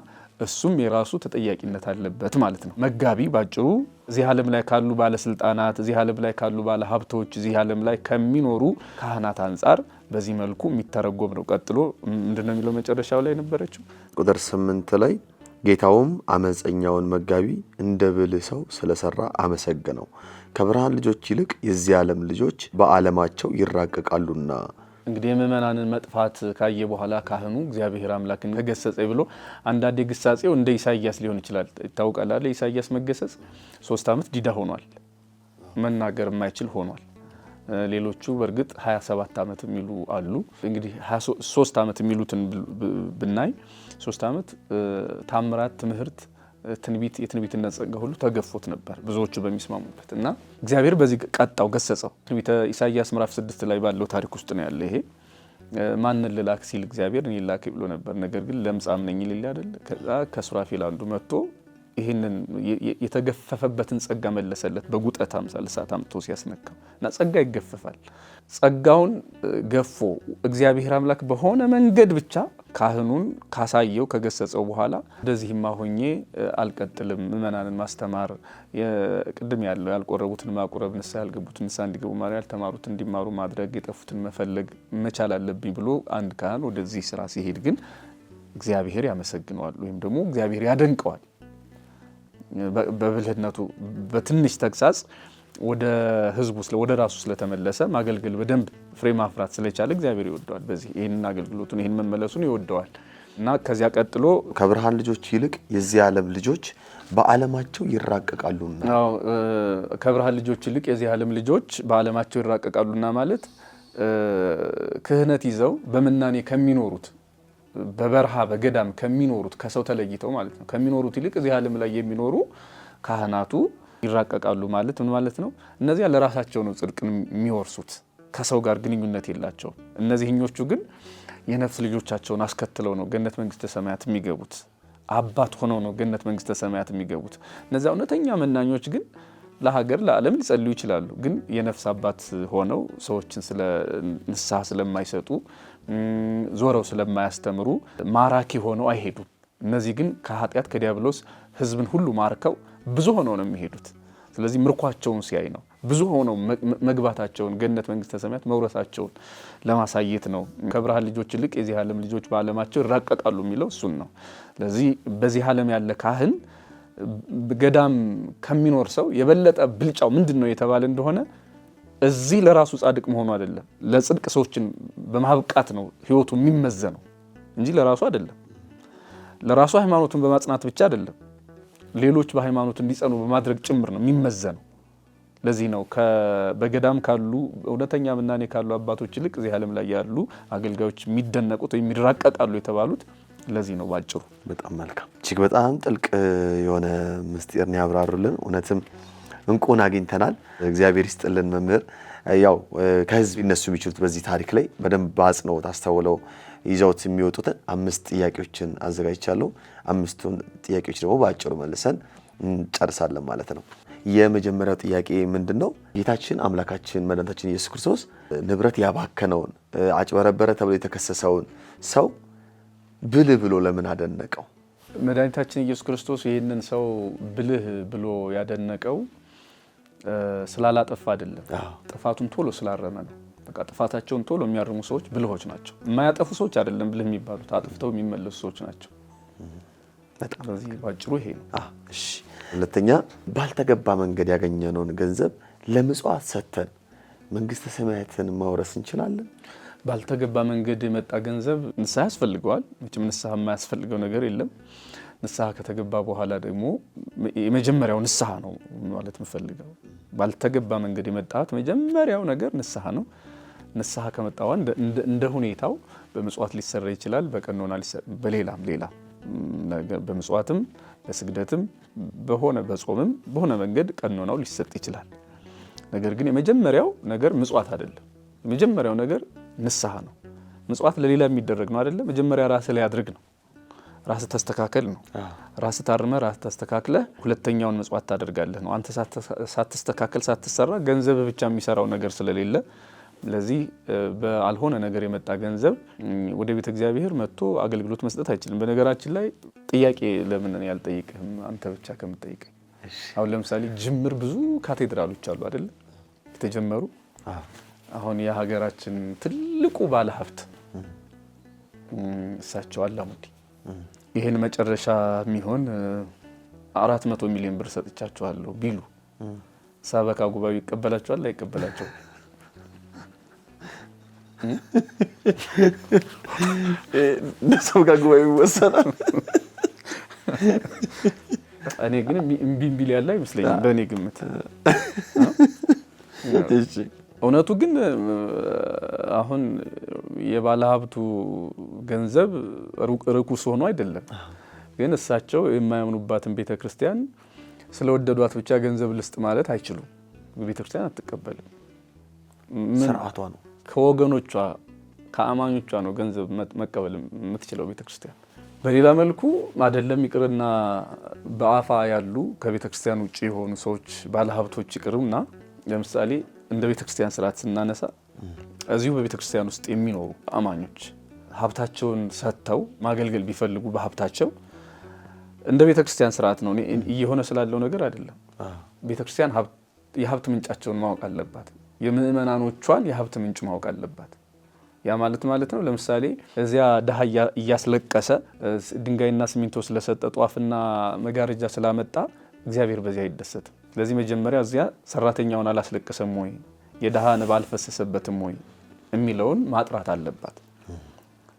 እሱም የራሱ ተጠያቂነት አለበት ማለት ነው። መጋቢ ባጭሩ እዚህ ዓለም ላይ ካሉ ባለስልጣናት፣ እዚህ ዓለም ላይ ካሉ ባለ ሀብቶች፣ እዚህ ዓለም ላይ ከሚኖሩ ካህናት አንጻር በዚህ መልኩ የሚተረጎም ነው። ቀጥሎ ምንድነው የሚለው መጨረሻው ላይ ነበረችው ቁጥር 8 ላይ ጌታውም አመፀኛውን መጋቢ እንደ ብልህ ሰው ስለሰራ አመሰገነው፣ ከብርሃን ልጆች ይልቅ የዚህ ዓለም ልጆች በዓለማቸው ይራቀቃሉና እንግዲህ የምእመናንን መጥፋት ካየ በኋላ ካህኑ እግዚአብሔር አምላክ ተገሰጸ ብሎ አንዳንዴ ግሳጼው እንደ ኢሳይያስ ሊሆን ይችላል። ይታወቃል አይደል? ኢሳይያስ መገሰጽ 3 ዓመት ዲዳ ሆኗል፣ መናገር የማይችል ሆኗል። ሌሎቹ በእርግጥ 27 ዓመት የሚሉ አሉ። እንግዲህ 3 ዓመት የሚሉትን ብናይ 3 ዓመት ታምራት፣ ትምህርት፣ ትንቢት፣ የትንቢትነት ጸጋ ሁሉ ተገፎት ነበር ብዙዎቹ በሚስማሙበት እና እግዚአብሔር በዚህ ቀጣው፣ ገሰጸው። ትንቢተ ኢሳይያስ ምዕራፍ 6 ላይ ባለው ታሪክ ውስጥ ነው ያለ ይሄ። ማንን ልላክ ሲል እግዚአብሔር እኔ ላክ ብሎ ነበር። ነገር ግን ለምጻም ነኝ ይል አይደል? ከዛ ከሱራፌል አንዱ መጥቶ ይህንን የተገፈፈበትን ጸጋ መለሰለት በጉጠት አምሳል እሳት አምጥቶ ሲያስነካው እና ጸጋ ይገፈፋል። ጸጋውን ገፎ እግዚአብሔር አምላክ በሆነ መንገድ ብቻ ካህኑን ካሳየው ከገሰጸው በኋላ እንደዚህማ ሆኜ አልቀጥልም፣ ምእመናንን ማስተማር፣ ቅድም ያለው ያልቆረቡትን ማቁረብ፣ ንስሐ ያልገቡትን ንስሐ እንዲገቡ ማድረግ፣ ያልተማሩት እንዲማሩ ማድረግ፣ የጠፉትን መፈለግ መቻል አለብኝ ብሎ አንድ ካህን ወደዚህ ስራ ሲሄድ ግን እግዚአብሔር ያመሰግነዋል ወይም ደግሞ እግዚአብሔር ያደንቀዋል። በብልህነቱ በትንሽ ተግሳጽ ወደ ህዝቡ ወደ ራሱ ስለተመለሰ ማገልገል በደንብ ፍሬ ማፍራት ስለቻለ እግዚአብሔር ይወደዋል። በዚህ ይህንን አገልግሎቱን ይህን መመለሱን ይወደዋል እና ከዚያ ቀጥሎ ከብርሃን ልጆች ይልቅ የዚህ ዓለም ልጆች በዓለማቸው ይራቀቃሉና። ከብርሃን ልጆች ይልቅ የዚህ ዓለም ልጆች በዓለማቸው ይራቀቃሉና ማለት ክህነት ይዘው በምናኔ ከሚኖሩት በበረሃ በገዳም ከሚኖሩት ከሰው ተለይተው ማለት ነው ከሚኖሩት ይልቅ እዚህ ዓለም ላይ የሚኖሩ ካህናቱ ይራቀቃሉ ማለት ምን ማለት ነው? እነዚያ ለራሳቸው ነው ጽድቅን የሚወርሱት፣ ከሰው ጋር ግንኙነት የላቸውም። እነዚህኞቹ ግን የነፍስ ልጆቻቸውን አስከትለው ነው ገነት መንግስተ ሰማያት የሚገቡት። አባት ሆነው ነው ገነት መንግስተ ሰማያት የሚገቡት። እነዚያ እውነተኛ መናኞች ግን ለሀገር ለዓለም ሊጸልዩ ይችላሉ። ግን የነፍስ አባት ሆነው ሰዎችን ስለ ንስሐ ስለማይሰጡ ዞረው ስለማያስተምሩ ማራኪ ሆነው አይሄዱም። እነዚህ ግን ከኃጢአት ከዲያብሎስ ህዝብን ሁሉ ማርከው ብዙ ሆነው ነው የሚሄዱት። ስለዚህ ምርኳቸውን ሲያይ ነው ብዙ ሆነው መግባታቸውን ገነት መንግስተ ሰማያት መውረሳቸውን ለማሳየት ነው። ከብርሃን ልጆች ይልቅ የዚህ ዓለም ልጆች በዓለማቸው ይራቀቃሉ የሚለው እሱን ነው። ስለዚህ በዚህ ዓለም ያለ ካህን ገዳም ከሚኖር ሰው የበለጠ ብልጫው ምንድነው የተባለ እንደሆነ እዚህ ለራሱ ጻድቅ መሆኑ አይደለም፣ ለጽድቅ ሰዎችን በማብቃት ነው ህይወቱ የሚመዘነው እንጂ ለራሱ አይደለም። ለራሱ ሃይማኖቱን በማጽናት ብቻ አይደለም፣ ሌሎች በሃይማኖት እንዲጸኑ በማድረግ ጭምር ነው የሚመዘነው። ለዚህ ነው በገዳም ካሉ እውነተኛ ምናኔ ካሉ አባቶች ይልቅ እዚህ ዓለም ላይ ያሉ አገልጋዮች የሚደነቁት ወይ የሚራቀቃሉ የተባሉት ለዚህ ነው ባጭሩ። በጣም መልካም፣ እጅግ በጣም ጥልቅ የሆነ ምስጢር ነው ያብራሩልን። እውነትም እንቁን አግኝተናል። እግዚአብሔር ይስጥልን መምህር። ያው ከህዝብ ይነሱ የሚችሉት በዚህ ታሪክ ላይ በደንብ በአጽንኦት አስተውለው ይዘውት የሚወጡትን 5 ጥያቄዎችን አዘጋጅቻለሁ። 5ቱን ጥያቄዎች ደግሞ በአጭሩ መልሰን እንጨርሳለን ማለት ነው። የመጀመሪያው ጥያቄ ምንድነው? ጌታችን አምላካችን መድኃኒታችን ኢየሱስ ክርስቶስ ንብረት ያባከነውን አጭበረበረ ተብሎ የተከሰሰውን ሰው ብልህ ብሎ ለምን አደነቀው? መድኃኒታችን ኢየሱስ ክርስቶስ ይህንን ሰው ብልህ ብሎ ያደነቀው ስላላጠፋ አይደለም፣ ጥፋቱን ቶሎ ስላረመ ነው። በቃ ጥፋታቸውን ቶሎ የሚያርሙ ሰዎች ብልሆች ናቸው። የማያጠፉ ሰዎች አይደለም ብልህ የሚባሉት፣ አጥፍተው የሚመለሱ ሰዎች ናቸው። በጣም በዚህ ባጭሩ ይሄ ነው። እሺ፣ ሁለተኛ ባልተገባ መንገድ ያገኘነውን ገንዘብ ለምጽዋት ሰጥተን መንግስተ ሰማያትን ማውረስ እንችላለን? ባልተገባ መንገድ የመጣ ገንዘብ ንስሐ ያስፈልገዋል። መቼም ንስሐ የማያስፈልገው ነገር የለም። ንስሐ ከተገባ በኋላ ደግሞ የመጀመሪያው ንስሐ ነው ማለት የምፈልገው። ባልተገባ መንገድ የመጣት መጀመሪያው ነገር ንስሐ ነው። ንስሐ ከመጣው እንደ ሁኔታው በምጽዋት ሊሰራ ይችላል፣ በቀኖና ሊሰራ፣ በሌላም ነገር በምጽዋትም በስግደትም በሆነ በጾምም በሆነ መንገድ ቀኖናው ሊሰጥ ይችላል። ነገር ግን የመጀመሪያው ነገር ምጽዋት አይደለም። የመጀመሪያው ነገር ንስሐ ነው። ምጽዋት ለሌላ የሚደረግ ነው አይደለም። መጀመሪያ ራስ ላይ አድርግ ነው። ራስ ተስተካከል ነው። ራስ ታርመ ራስ ተስተካክለ ሁለተኛውን ምጽዋት ታደርጋለህ ነው። አንተ ሳትስተካከል ሳትሰራ ገንዘብ ብቻ የሚሰራው ነገር ስለሌለ ለዚህ በአልሆነ ነገር የመጣ ገንዘብ ወደ ቤተ እግዚአብሔር መጥቶ አገልግሎት መስጠት አይችልም። በነገራችን ላይ ጥያቄ ለምን ያልጠይቅህም አንተ ብቻ ከምትጠይቀኝ። አሁን ለምሳሌ ጅምር ብዙ ካቴድራሎች አሉ አይደል የተጀመሩ። አሁን የሀገራችን ትልቁ ባለሀብት እሳቸው አላሙዲ ይሄን መጨረሻ የሚሆን 400 ሚሊዮን ብር ሰጥቻቸዋለሁ ቢሉ ሰበካ ጉባኤው ይቀበላቸዋል አይቀበላቸውም? ሰው ጋር ጉባኤ ይወሰናል። እኔ ግን እምቢ ቢል ያለ አይመስለኝም በእኔ ግምት። እውነቱ ግን አሁን የባለ ሀብቱ ገንዘብ ርኩስ ሆኖ አይደለም። ግን እሳቸው የማያምኑባትን ቤተክርስቲያን ስለወደዷት ብቻ ገንዘብ ልስጥ ማለት አይችሉም። ቤተክርስቲያን አትቀበልም። ስርዓቷ ነው። ከወገኖቿ ከአማኞቿ ነው ገንዘብ መቀበል የምትችለው ቤተክርስቲያን። በሌላ መልኩ አይደለም ይቅርና በአፋ ያሉ ከቤተክርስቲያን ውጪ የሆኑ ሰዎች ባለሀብቶች ይቅርና ለምሳሌ እንደ ቤተክርስቲያን ስርዓት ስናነሳ እዚሁ በቤተክርስቲያን ውስጥ የሚኖሩ አማኞች ሀብታቸውን ሰጥተው ማገልገል ቢፈልጉ በሀብታቸው እንደ ቤተክርስቲያን ስርዓት ነው እየሆነ ስላለው ነገር አይደለም። ቤተክርስቲያን የሀብት ምንጫቸውን ማወቅ አለባት። የምእመናኖቿን የሀብት ምንጭ ማወቅ አለባት። ያ ማለት ነው ለምሳሌ እዚያ ድሃ እያስለቀሰ ድንጋይና ሲሚንቶ ስለሰጠ ጧፍና መጋረጃ ስላመጣ እግዚአብሔር በዚያ አይደሰትም። ስለዚህ መጀመሪያ እዚያ ሰራተኛውን አላስለቀሰም ወይ የድሃ እንባ አልፈሰሰበትም ወይ የሚለውን ማጥራት አለባት።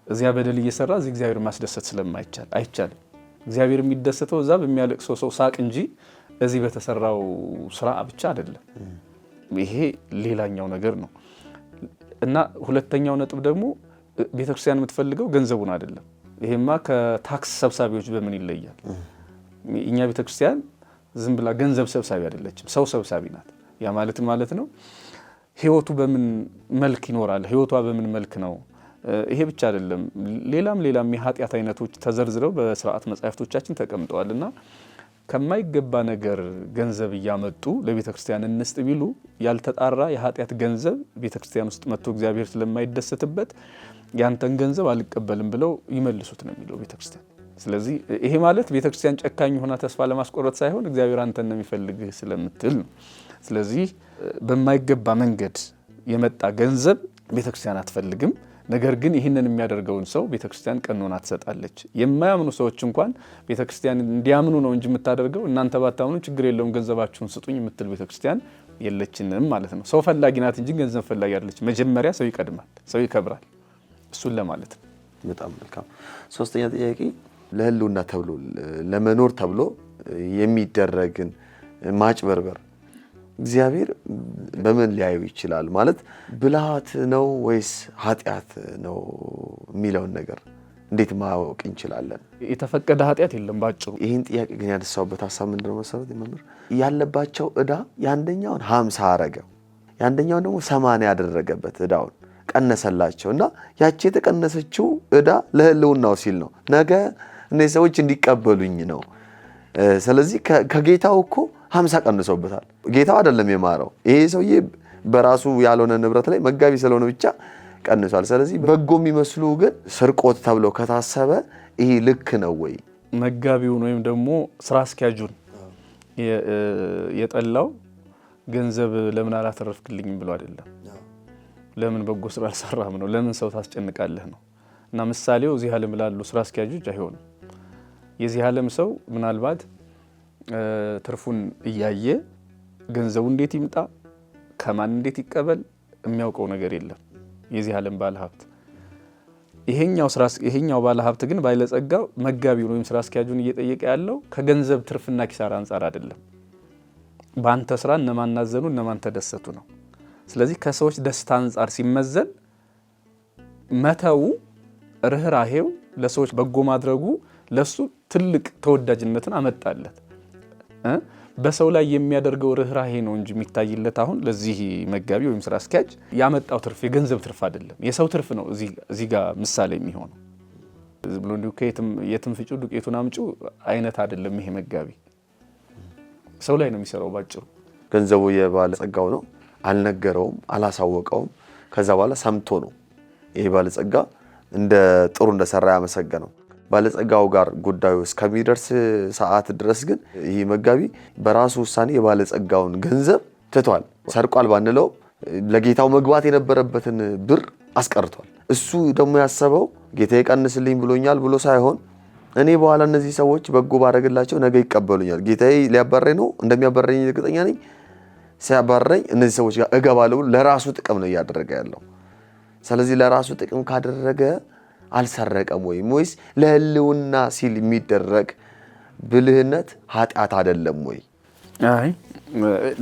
እዚያ በደል እየሰራ እዚህ እግዚአብሔር ማስደሰት ስለማይቻል አይቻልም። እግዚአብሔር የሚደሰተው እዛ በሚያለቅሰው ሰው ሳቅ እንጂ እዚህ በተሰራው ስራ ብቻ አይደለም። ይሄ ሌላኛው ነገር ነው። እና ሁለተኛው ነጥብ ደግሞ ቤተክርስቲያን የምትፈልገው ገንዘቡን አይደለም። ይሄማ ከታክስ ሰብሳቢዎች በምን ይለያል? እኛ ቤተክርስቲያን ዝም ብላ ገንዘብ ሰብሳቢ አይደለችም፣ ሰው ሰብሳቢ ናት። ያ ማለት ነው ህይወቱ በምን መልክ ይኖራል፣ ህይወቷ በምን መልክ ነው። ይሄ ብቻ አይደለም፣ ሌላም የኃጢአት አይነቶች ተዘርዝረው በስርዓት መጻሕፍቶቻችን ተቀምጠዋልና ከማይገባ ነገር ገንዘብ እያመጡ ለቤተክርስቲያን እንስጥ ቢሉ ያልተጣራ የኃጢአት ገንዘብ ቤተክርስቲያን ውስጥ መጥቶ እግዚአብሔር ስለማይደሰትበት ያንተን ገንዘብ አልቀበልም ብለው ይመልሱት ነው የሚለው ቤተክርስቲያን። ስለዚህ ይሄ ማለት ቤተክርስቲያን ጨካኝ ሆና ተስፋ ለማስቆረጥ ሳይሆን እግዚአብሔር አንተን ነው የሚፈልግህ ስለምትል ነው። ስለዚህ በማይገባ መንገድ የመጣ ገንዘብ ቤተክርስቲያን አትፈልግም። ነገር ግን ይህንን የሚያደርገውን ሰው ቤተክርስቲያን ቀኖና ትሰጣለች። የማያምኑ ሰዎች እንኳን ቤተክርስቲያን እንዲያምኑ ነው እንጂ የምታደርገው እናንተ ባታምኑ ችግር የለውም ገንዘባችሁን ስጡኝ የምትል ቤተክርስቲያን የለችንም ማለት ነው። ሰው ፈላጊ ናት እንጂ ገንዘብ ፈላጊ አይደለች። መጀመሪያ ሰው ይቀድማል፣ ሰው ይከብራል። እሱን ለማለት ነው። በጣም መልካም። ሶስተኛ ጥያቄ ለህልውና ተብሎ ለመኖር ተብሎ የሚደረግን ማጭበርበር እግዚአብሔር በምን ሊያዩ ይችላል? ማለት ብልሃት ነው ወይስ ኃጢአት ነው የሚለውን ነገር እንዴት ማወቅ እንችላለን? የተፈቀደ ኃጢአት የለም ባጭሩ። ይህን ጥያቄ ግን ያነሳውበት ሀሳብ ምንድነው መሰረት መምህር? ያለባቸው ዕዳ የአንደኛውን 50 አረገው የአንደኛውን ደግሞ 80 ያደረገበት ዕዳውን ቀነሰላቸው እና ያቺ የተቀነሰችው ዕዳ ለህልውናው ሲል ነው። ነገ እነዚህ ሰዎች እንዲቀበሉኝ ነው። ስለዚህ ከጌታው እኮ 50 ቀንሶበታል። ጌታው አይደለም የማረው። ይሄ ሰውዬ በራሱ ያልሆነ ንብረት ላይ መጋቢ ስለሆነ ብቻ ቀንሷል። ስለዚህ በጎ የሚመስሉ ግን ስርቆት ተብለው ከታሰበ ይሄ ልክ ነው ወይ? መጋቢውን ወይም ደግሞ ስራ አስኪያጁን የጠላው ገንዘብ ለምን አላተረፍክልኝም ብሎ አይደለም። ለምን በጎ ስራ አልሰራም ነው። ለምን ሰው ታስጨንቃለህ ነው። እና ምሳሌው እዚህ ዓለም ላሉ ስራ አስኪያጆች አይሆንም። የዚህ ዓለም ሰው ምናልባት ትርፉን እያየ ገንዘቡ እንዴት ይምጣ ከማን እንዴት ይቀበል የሚያውቀው ነገር የለም የዚህ ዓለም ባለሀብት። ይሄኛው ባለሀብት ግን ባለጸጋው መጋቢውን ወይም ስራ አስኪያጁን እየጠየቀ ያለው ከገንዘብ ትርፍና ኪሳራ አንጻር አይደለም። በአንተ ስራ እነማን ናዘኑ እነማን ተደሰቱ ነው። ስለዚህ ከሰዎች ደስታ አንጻር ሲመዘን መተው ርህራሄው ለሰዎች በጎ ማድረጉ ለሱ ትልቅ ተወዳጅነትን አመጣለት። በሰው ላይ የሚያደርገው ርህራሄ ነው እንጂ የሚታይለት አሁን ለዚህ መጋቢ ወይም ስራ አስኪያጅ ያመጣው ትርፍ የገንዘብ ትርፍ አይደለም፣ የሰው ትርፍ ነው። እዚህ ጋር ምሳሌ የሚሆነው ብሎ እንዲሁ የትም ፍጩ ዱቄቱን አምጩ አይነት አይደለም። ይሄ መጋቢ ሰው ላይ ነው የሚሰራው ባጭሩ። ገንዘቡ የባለጸጋው ነው፣ አልነገረውም፣ አላሳወቀውም። ከዛ በኋላ ሰምቶ ነው ይሄ ባለጸጋ ጥሩ እንደሰራ ያመሰገነው። ባለጸጋው ጋር ጉዳዩ እስከሚደርስ ሰዓት ድረስ ግን ይህ መጋቢ በራሱ ውሳኔ የባለጸጋውን ገንዘብ ትቷል። ሰርቋል ባንለው ለጌታው መግባት የነበረበትን ብር አስቀርቷል። እሱ ደግሞ ያሰበው ጌታዬ ቀንስልኝ ብሎኛል ብሎ ሳይሆን እኔ በኋላ እነዚህ ሰዎች በጎ ባረግላቸው ነገ ይቀበሉኛል፣ ጌታዬ ሊያባረኝ ነው፣ እንደሚያባረኝ እርግጠኛ ነኝ፣ ሲያባረኝ እነዚህ ሰዎች ጋር እገባለሁ፣ ለራሱ ጥቅም ነው እያደረገ ያለው። ስለዚህ ለራሱ ጥቅም ካደረገ አልሰረቀም ወይስ ለህልውና ሲል የሚደረግ ብልህነት ኃጢአት አይደለም ወይ? አይ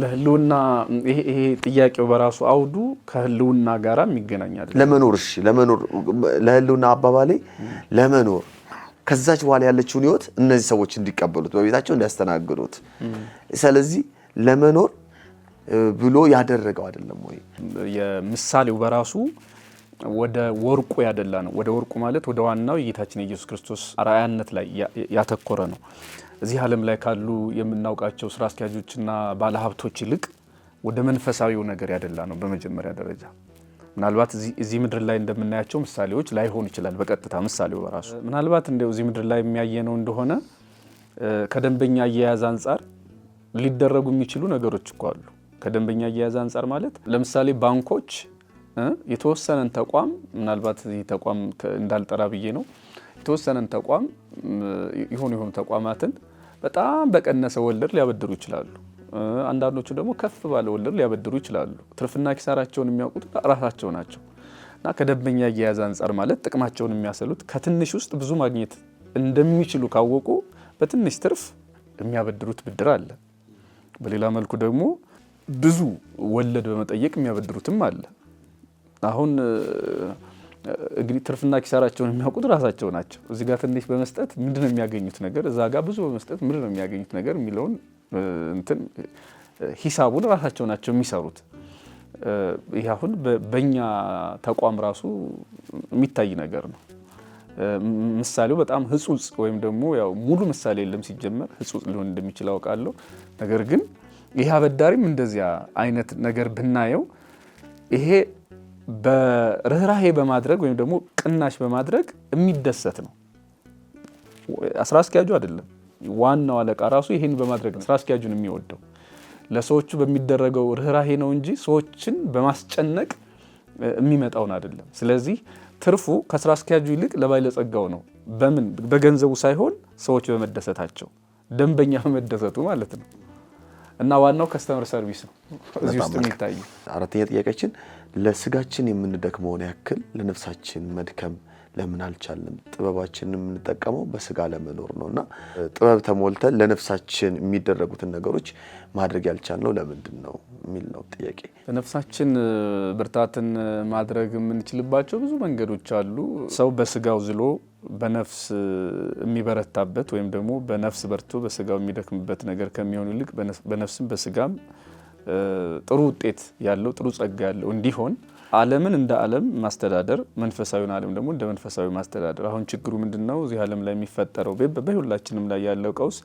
ለህልውና ይሄ ጥያቄው በራሱ አውዱ ከህልውና ጋራ የሚገናኝ አይደለም። ለመኖር ለህልውና አባባሌ ለመኖር ከዛች በኋላ ያለችውን ህይወት እነዚህ ሰዎች እንዲቀበሉት በቤታቸው እንዲያስተናግዱት፣ ስለዚህ ለመኖር ብሎ ያደረገው አይደለም ወይ? የምሳሌው በራሱ ወደ ወርቁ ያደላ ነው። ወደ ወርቁ ማለት ወደ ዋናው የጌታችን ኢየሱስ ክርስቶስ አርአያነት ላይ ያተኮረ ነው። እዚህ ዓለም ላይ ካሉ የምናውቃቸው ስራ አስኪያጆችና ባለሀብቶች ይልቅ ወደ መንፈሳዊው ነገር ያደላ ነው። በመጀመሪያ ደረጃ ምናልባት እዚህ ምድር ላይ እንደምናያቸው ምሳሌዎች ላይሆን ይችላል። በቀጥታ ምሳሌው በራሱ ምናልባት እንደው እዚህ ምድር ላይ የሚያየነው እንደሆነ ከደንበኛ አያያዝ አንጻር ሊደረጉ የሚችሉ ነገሮች እኮ አሉ። ከደንበኛ አያያዝ አንጻር ማለት ለምሳሌ ባንኮች የተወሰነን ተቋም ምናልባት ይህ ተቋም እንዳልጠራ ብዬ ነው የተወሰነን ተቋም የሆኑ ተቋማትን በጣም በቀነሰ ወለድ ሊያበድሩ ይችላሉ። አንዳንዶቹ ደግሞ ከፍ ባለ ወለድ ሊያበድሩ ይችላሉ። ትርፍና ኪሳራቸውን የሚያውቁት ራሳቸው ናቸው። እና ከደንበኛ አያያዝ አንጻር ማለት ጥቅማቸውን የሚያሰሉት ከትንሽ ውስጥ ብዙ ማግኘት እንደሚችሉ ካወቁ በትንሽ ትርፍ የሚያበድሩት ብድር አለ። በሌላ መልኩ ደግሞ ብዙ ወለድ በመጠየቅ የሚያበድሩትም አለ። አሁን እንግዲህ ትርፍና ኪሳራቸውን የሚያውቁት ራሳቸው ናቸው። እዚህ ጋር ትንሽ በመስጠት ምንድነው የሚያገኙት ነገር፣ እዛ ጋር ብዙ በመስጠት ምንድነው የሚያገኙት ነገር የሚለውን ሂሳቡን ራሳቸው ናቸው የሚሰሩት። ይህ አሁን በእኛ ተቋም ራሱ የሚታይ ነገር ነው። ምሳሌው በጣም ህጹጽ ወይም ደግሞ ያው ሙሉ ምሳሌ የለም ሲጀመር ህጹጽ ሊሆን እንደሚችል አውቃለሁ። ነገር ግን ይህ አበዳሪም እንደዚያ አይነት ነገር ብናየው ይሄ በርህራሄ በማድረግ ወይም ደግሞ ቅናሽ በማድረግ የሚደሰት ነው። ስራ አስኪያጁ አይደለም ዋናው አለቃ ራሱ ይሄን በማድረግ ነው ስራ አስኪያጁን የሚወደው። ለሰዎቹ በሚደረገው ርህራሄ ነው እንጂ ሰዎችን በማስጨነቅ የሚመጣውን አይደለም። ስለዚህ ትርፉ ከስራ አስኪያጁ ይልቅ ለባለጸጋው ነው። በምን በገንዘቡ ሳይሆን ሰዎች በመደሰታቸው ደንበኛ በመደሰቱ ማለት ነው። እና ዋናው ከስተመር ሰርቪስ ነው እዚህ ውስጥ የሚታየው። አራተኛ ጥያቄያችን ለስጋችን የምንደክመውን ያክል ለነፍሳችን መድከም ለምን አልቻለም? ጥበባችንን የምንጠቀመው በስጋ ለመኖር ነውና ጥበብ ተሞልተን ለነፍሳችን የሚደረጉትን ነገሮች ማድረግ ያልቻልነው ለምንድን ነው የሚል ነው ጥያቄ። ለነፍሳችን ብርታትን ማድረግ የምንችልባቸው ብዙ መንገዶች አሉ። ሰው በስጋው ዝሎ በነፍስ የሚበረታበት ወይም ደግሞ በነፍስ በርቶ በስጋው የሚደክምበት ነገር ከሚሆን ይልቅ በነፍስም በስጋም ጥሩ ውጤት ያለው ጥሩ ጸጋ ያለው እንዲሆን ዓለምን እንደ ዓለም ማስተዳደር፣ መንፈሳዊውን ዓለም ደግሞ እንደ መንፈሳዊ ማስተዳደር። አሁን ችግሩ ምንድነው? እዚህ ዓለም ላይ የሚፈጠረው በሁላችንም ላይ ያለው ቀውስ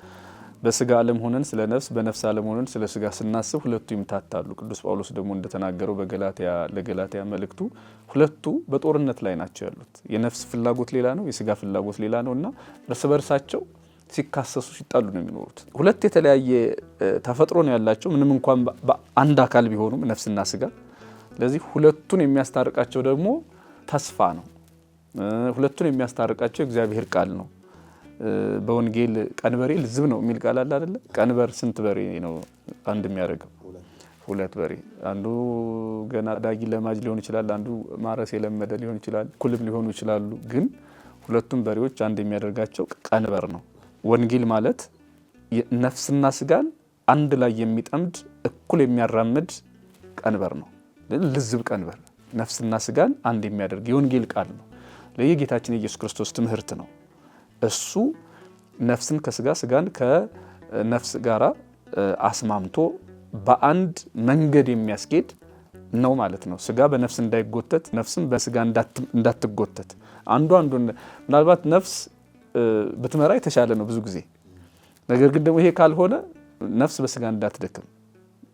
በስጋ ዓለም ሆነን ስለ ነፍስ፣ በነፍስ ዓለም ሆነን ስለ ስጋ ስናስብ ሁለቱ ይምታታሉ። ቅዱስ ጳውሎስ ደግሞ እንደተናገረው ለገላትያ መልእክቱ ሁለቱ በጦርነት ላይ ናቸው ያሉት። የነፍስ ፍላጎት ሌላ ነው፣ የስጋ ፍላጎት ሌላ ነው እና እርስ በርሳቸው ሲካሰሱ ሲጣሉ ነው የሚኖሩት። ሁለት የተለያየ ተፈጥሮ ነው ያላቸው ምንም እንኳን በአንድ አካል ቢሆኑም ነፍስና ስጋ። ስለዚህ ሁለቱን የሚያስታርቃቸው ደግሞ ተስፋ ነው። ሁለቱን የሚያስታርቃቸው እግዚአብሔር ቃል ነው። በወንጌል ቀንበሬ ልዝብ ነው የሚል ቃል አለ አይደለ? ቀንበር ስንት በሬ ነው አንድ የሚያደርገው? ሁለት በሬ። አንዱ ገና ዳጊ ለማጅ ሊሆን ይችላል፣ አንዱ ማረስ የለመደ ሊሆን ይችላል፣ ኩልም ሊሆኑ ይችላሉ። ግን ሁለቱም በሬዎች አንድ የሚያደርጋቸው ቀንበር ነው። ወንጌል ማለት ነፍስና ስጋን አንድ ላይ የሚጠምድ እኩል የሚያራምድ ቀንበር ነው። ልዝብ ቀንበር ነፍስና ስጋን አንድ የሚያደርግ የወንጌል ቃል ነው። ለየጌታችን የኢየሱስ ክርስቶስ ትምህርት ነው። እሱ ነፍስን ከስጋ ስጋን ከነፍስ ጋራ አስማምቶ በአንድ መንገድ የሚያስኬድ ነው ማለት ነው። ስጋ በነፍስ እንዳይጎተት፣ ነፍስም በስጋ እንዳትጎተት አንዱ ምናልባት ነፍስ ብትመራ የተሻለ ነው ብዙ ጊዜ። ነገር ግን ደግሞ ይሄ ካልሆነ ነፍስ በስጋ እንዳትደክም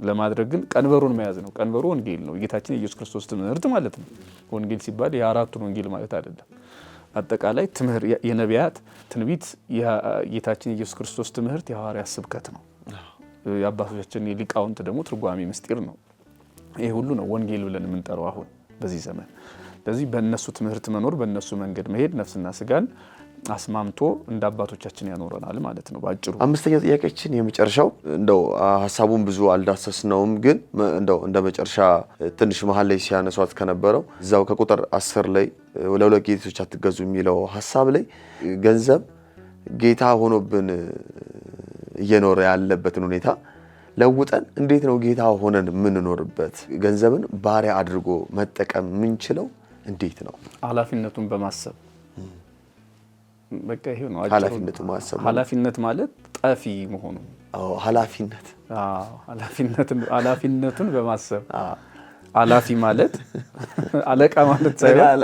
ለማድረግ ግን ቀንበሩን መያዝ ነው። ቀንበሩ ወንጌል ነው፣ የጌታችን የኢየሱስ ክርስቶስ ትምህርት ማለት ነው። ወንጌል ሲባል የአራቱን ወንጌል ማለት አይደለም። አጠቃላይ ትምህርት፣ የነቢያት ትንቢት፣ የጌታችን የኢየሱስ ክርስቶስ ትምህርት፣ የሐዋርያት ስብከት ነው። የአባቶቻችን የሊቃውንት ደግሞ ትርጓሜ ምስጢር ነው። ይሄ ሁሉ ነው ወንጌል ብለን የምንጠራው አሁን በዚህ ዘመን። ስለዚህ በእነሱ ትምህርት መኖር፣ በእነሱ መንገድ መሄድ ነፍስና ስጋን አስማምቶ እንደ አባቶቻችን ያኖረናል ማለት ነው ባጭሩ። አምስተኛው ጥያቄያችን የመጨረሻው እንደው ሐሳቡን ብዙ አልዳሰስነውም፣ ግን እንደው እንደ መጨረሻ ትንሽ መሀል ላይ ሲያነሷት ከነበረው እዛው ከቁጥር 10 ላይ ለሁለት ጌቶች አትገዙ የሚለው ሐሳብ ላይ ገንዘብ ጌታ ሆኖብን እየኖረ ያለበትን ሁኔታ ለውጠን እንዴት ነው ጌታ ሆነን የምንኖርበት? ገንዘብን ባሪያ አድርጎ መጠቀም የምንችለው እንዴት ነው? ኃላፊነቱን በማሰብ በቃ ይሄ ነው ኃላፊነቱን ማሰብ። ኃላፊነት ማለት ጠፊ መሆኑ። ኃላፊነት ኃላፊነቱን በማሰብ ኃላፊ ማለት አለቃ ማለት ሳይሆን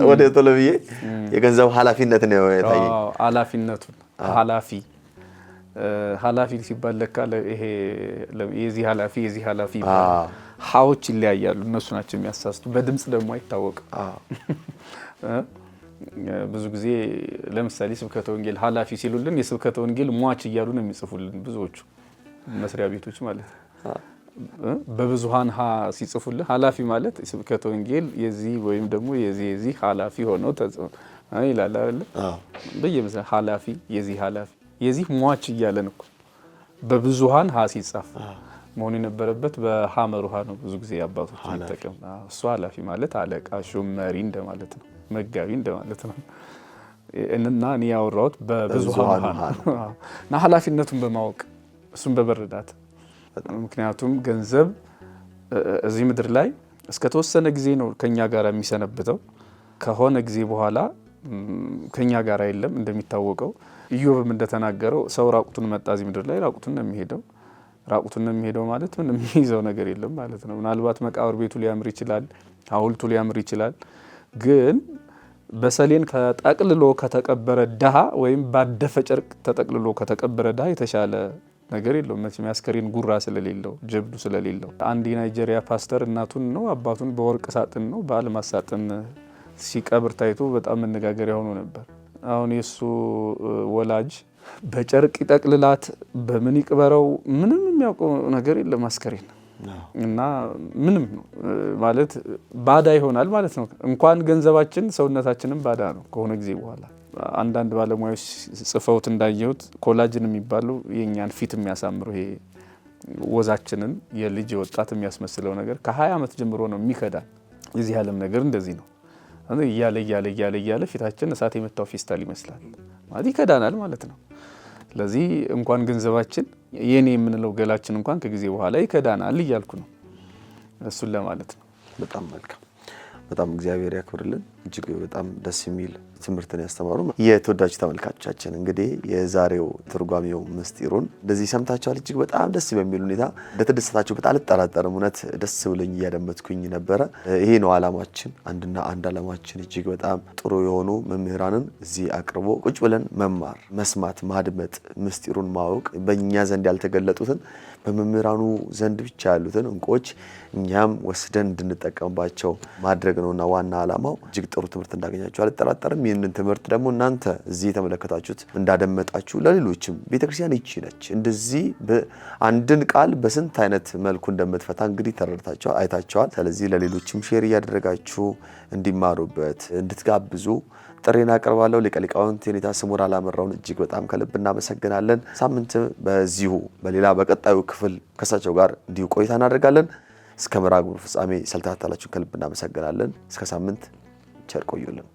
ወደ ቶሎ ብዬ የገንዘብ ኃላፊነት ነው የታየኝ። ኃላፊነቱን ኃላፊ ሲባል ለካ ይሄ የዚህ ኃላፊ ሀዎች ይለያያሉ። እነሱ ናቸው የሚያሳስቱ። በድምጽ ደግሞ አይታወቅም። ብዙ ጊዜ ለምሳሌ ስብከተ ወንጌል ኃላፊ ሲሉልን የስብከተ ወንጌል ሟች እያሉ ነው የሚጽፉልን ብዙዎቹ መስሪያ ቤቶች ማለት በብዙሃን ሲጽፉልን ኃላፊ ማለት ስብከተ ወንጌል የዚህ ወይም ደግሞ የዚህ ኃላፊ ሆነው ተጽፎ ይላል አይደል? በየመሰለ ኃላፊ የዚህ ሟች እያለን እኮ በብዙሃን ሲጻፍ መሆን የነበረበት በሐመር ውሃ ነው። ብዙ ጊዜ አባቶች ተጠቀም። እሱ ኃላፊ ማለት አለቃ፣ ሹም፣ መሪ እንደማለት ነው። መጋቢ እንደማለት ነው። እና እኔ ያወራሁት በብዙሃን እና ኃላፊነቱን በማወቅ እሱን በመረዳት ምክንያቱም ገንዘብ እዚህ ምድር ላይ እስከ ተወሰነ ጊዜ ነው ከኛ ጋር የሚሰነብተው። ከሆነ ጊዜ በኋላ ከኛ ጋር አይደለም። እንደሚታወቀው ኢዮብም እንደተናገረው ሰው ራቁቱን መጣ እዚህ ምድር ላይ ራቁቱን ነው የሚሄደው። ራቁቱን ነው የሚሄደው ማለት ምንም የሚይዘው ነገር የለም ማለት ነው። ምናልባት መቃብር ቤቱ ሊያምር ይችላል፣ ሐውልቱ ሊያምር ይችላል። ግን በሰሌን ተጠቅልሎ ከተቀበረ ድሃ ወይም ባደፈ ጨርቅ ተጠቅልሎ ከተቀበረ ድሃ የተሻለ ነገር የለውም። መቼም ያስከሬን ጉራ ስለሌለው ጀብዱ ስለሌለው። አንድ የናይጄሪያ ፓስተር እናቱን ነው አባቱን በወርቅ ሳጥን ነው በአልማዝ ሳጥን ሲቀብር ታይቶ በጣም መነጋገሪያ ሆኖ ነበር። አሁን የሱ ወላጅ በጨርቅ ይጠቅልላት በምን ይቅበረው ምንም የሚያውቀው ነገር የለም አስከሬን እና ምንም ማለት ባዳ ይሆናል ማለት ነው። እንኳን ገንዘባችን ሰውነታችንም ባዳ ነው ከሆነ ጊዜ በኋላ። አንዳንድ ባለሙያዎች ጽፈውት እንዳየሁት ኮላጅን የሚባለው የኛን ፊት የሚያሳምሩ ይሄ ወዛችንን የልጅ ወጣት የሚያስመስለው ነገር ከ20 ዓመት ጀምሮ ነው የሚከዳል። የዚህ ዓለም ነገር እንደዚህ ነው። እያለ ፊታችን እሳት የመታው ፌስታል ይመስላል ማለት ይከዳናል ማለት ነው። ስለዚህ እንኳን ገንዘባችን የኔ የምንለው ገላችን እንኳን ከጊዜ በኋላ ይከዳናል እያልኩ ነው። እሱን ለማለት ነው። በጣም መልካም። በጣም እግዚአብሔር ያክብርልን። እጅግ በጣም ደስ የሚል ትምህርትን ያስተማሩ የተወዳጅ ተመልካቾቻችን እንግዲህ የዛሬው ትርጓሜው ምስጢሩን እንደዚህ ሰምታችኋል። እጅግ በጣም ደስ በሚል ሁኔታ እንደተደሰታችሁበት አልጠራጠርም። እውነት ደስ ብሎኝ እያደመጥኩኝ ነበረ። ይሄ ነው ዓላማችን፣ አንድና አንድ ዓላማችን እጅግ በጣም ጥሩ የሆኑ መምህራንን እዚህ አቅርቦ ቁጭ ብለን መማር፣ መስማት፣ ማድመጥ፣ ምስጢሩን ማወቅ፣ በእኛ ዘንድ ያልተገለጡትን በመምህራኑ ዘንድ ብቻ ያሉትን እንቆች እኛም ወስደን እንድንጠቀምባቸው ማድረግ ነውና ዋና ዓላማው። እጅግ ጥሩ ትምህርት እንዳገኛችሁ አልጠራጠርም። ይህንን ትምህርት ደግሞ እናንተ እዚህ የተመለከታችሁት እንዳደመጣችሁ ለሌሎችም ቤተክርስቲያን ይቺ ነች። እንደዚህ አንድን ቃል በስንት አይነት መልኩ እንደምትፈታ እንግዲህ ተረድታችኋል፣ አይታችኋል። ስለዚህ ለሌሎችም ሼር እያደረጋችሁ እንዲማሩበት እንድትጋብዙ ጥሬን አቀርባለሁ። ሊቀ ሊቃውንት የኔታ ስሙር አላመራውን እጅግ በጣም ከልብ እናመሰግናለን። ሳምንት በዚሁ በሌላ በቀጣዩ ክፍል ከሳቸው ጋር እንዲሁ ቆይታ እናደርጋለን። እስከ መርሃ ግብሩ ፍጻሜ ስለተከታተላችሁ ከልብ እናመሰግናለን። እስከ ሳምንት ቸር ቆዩልን።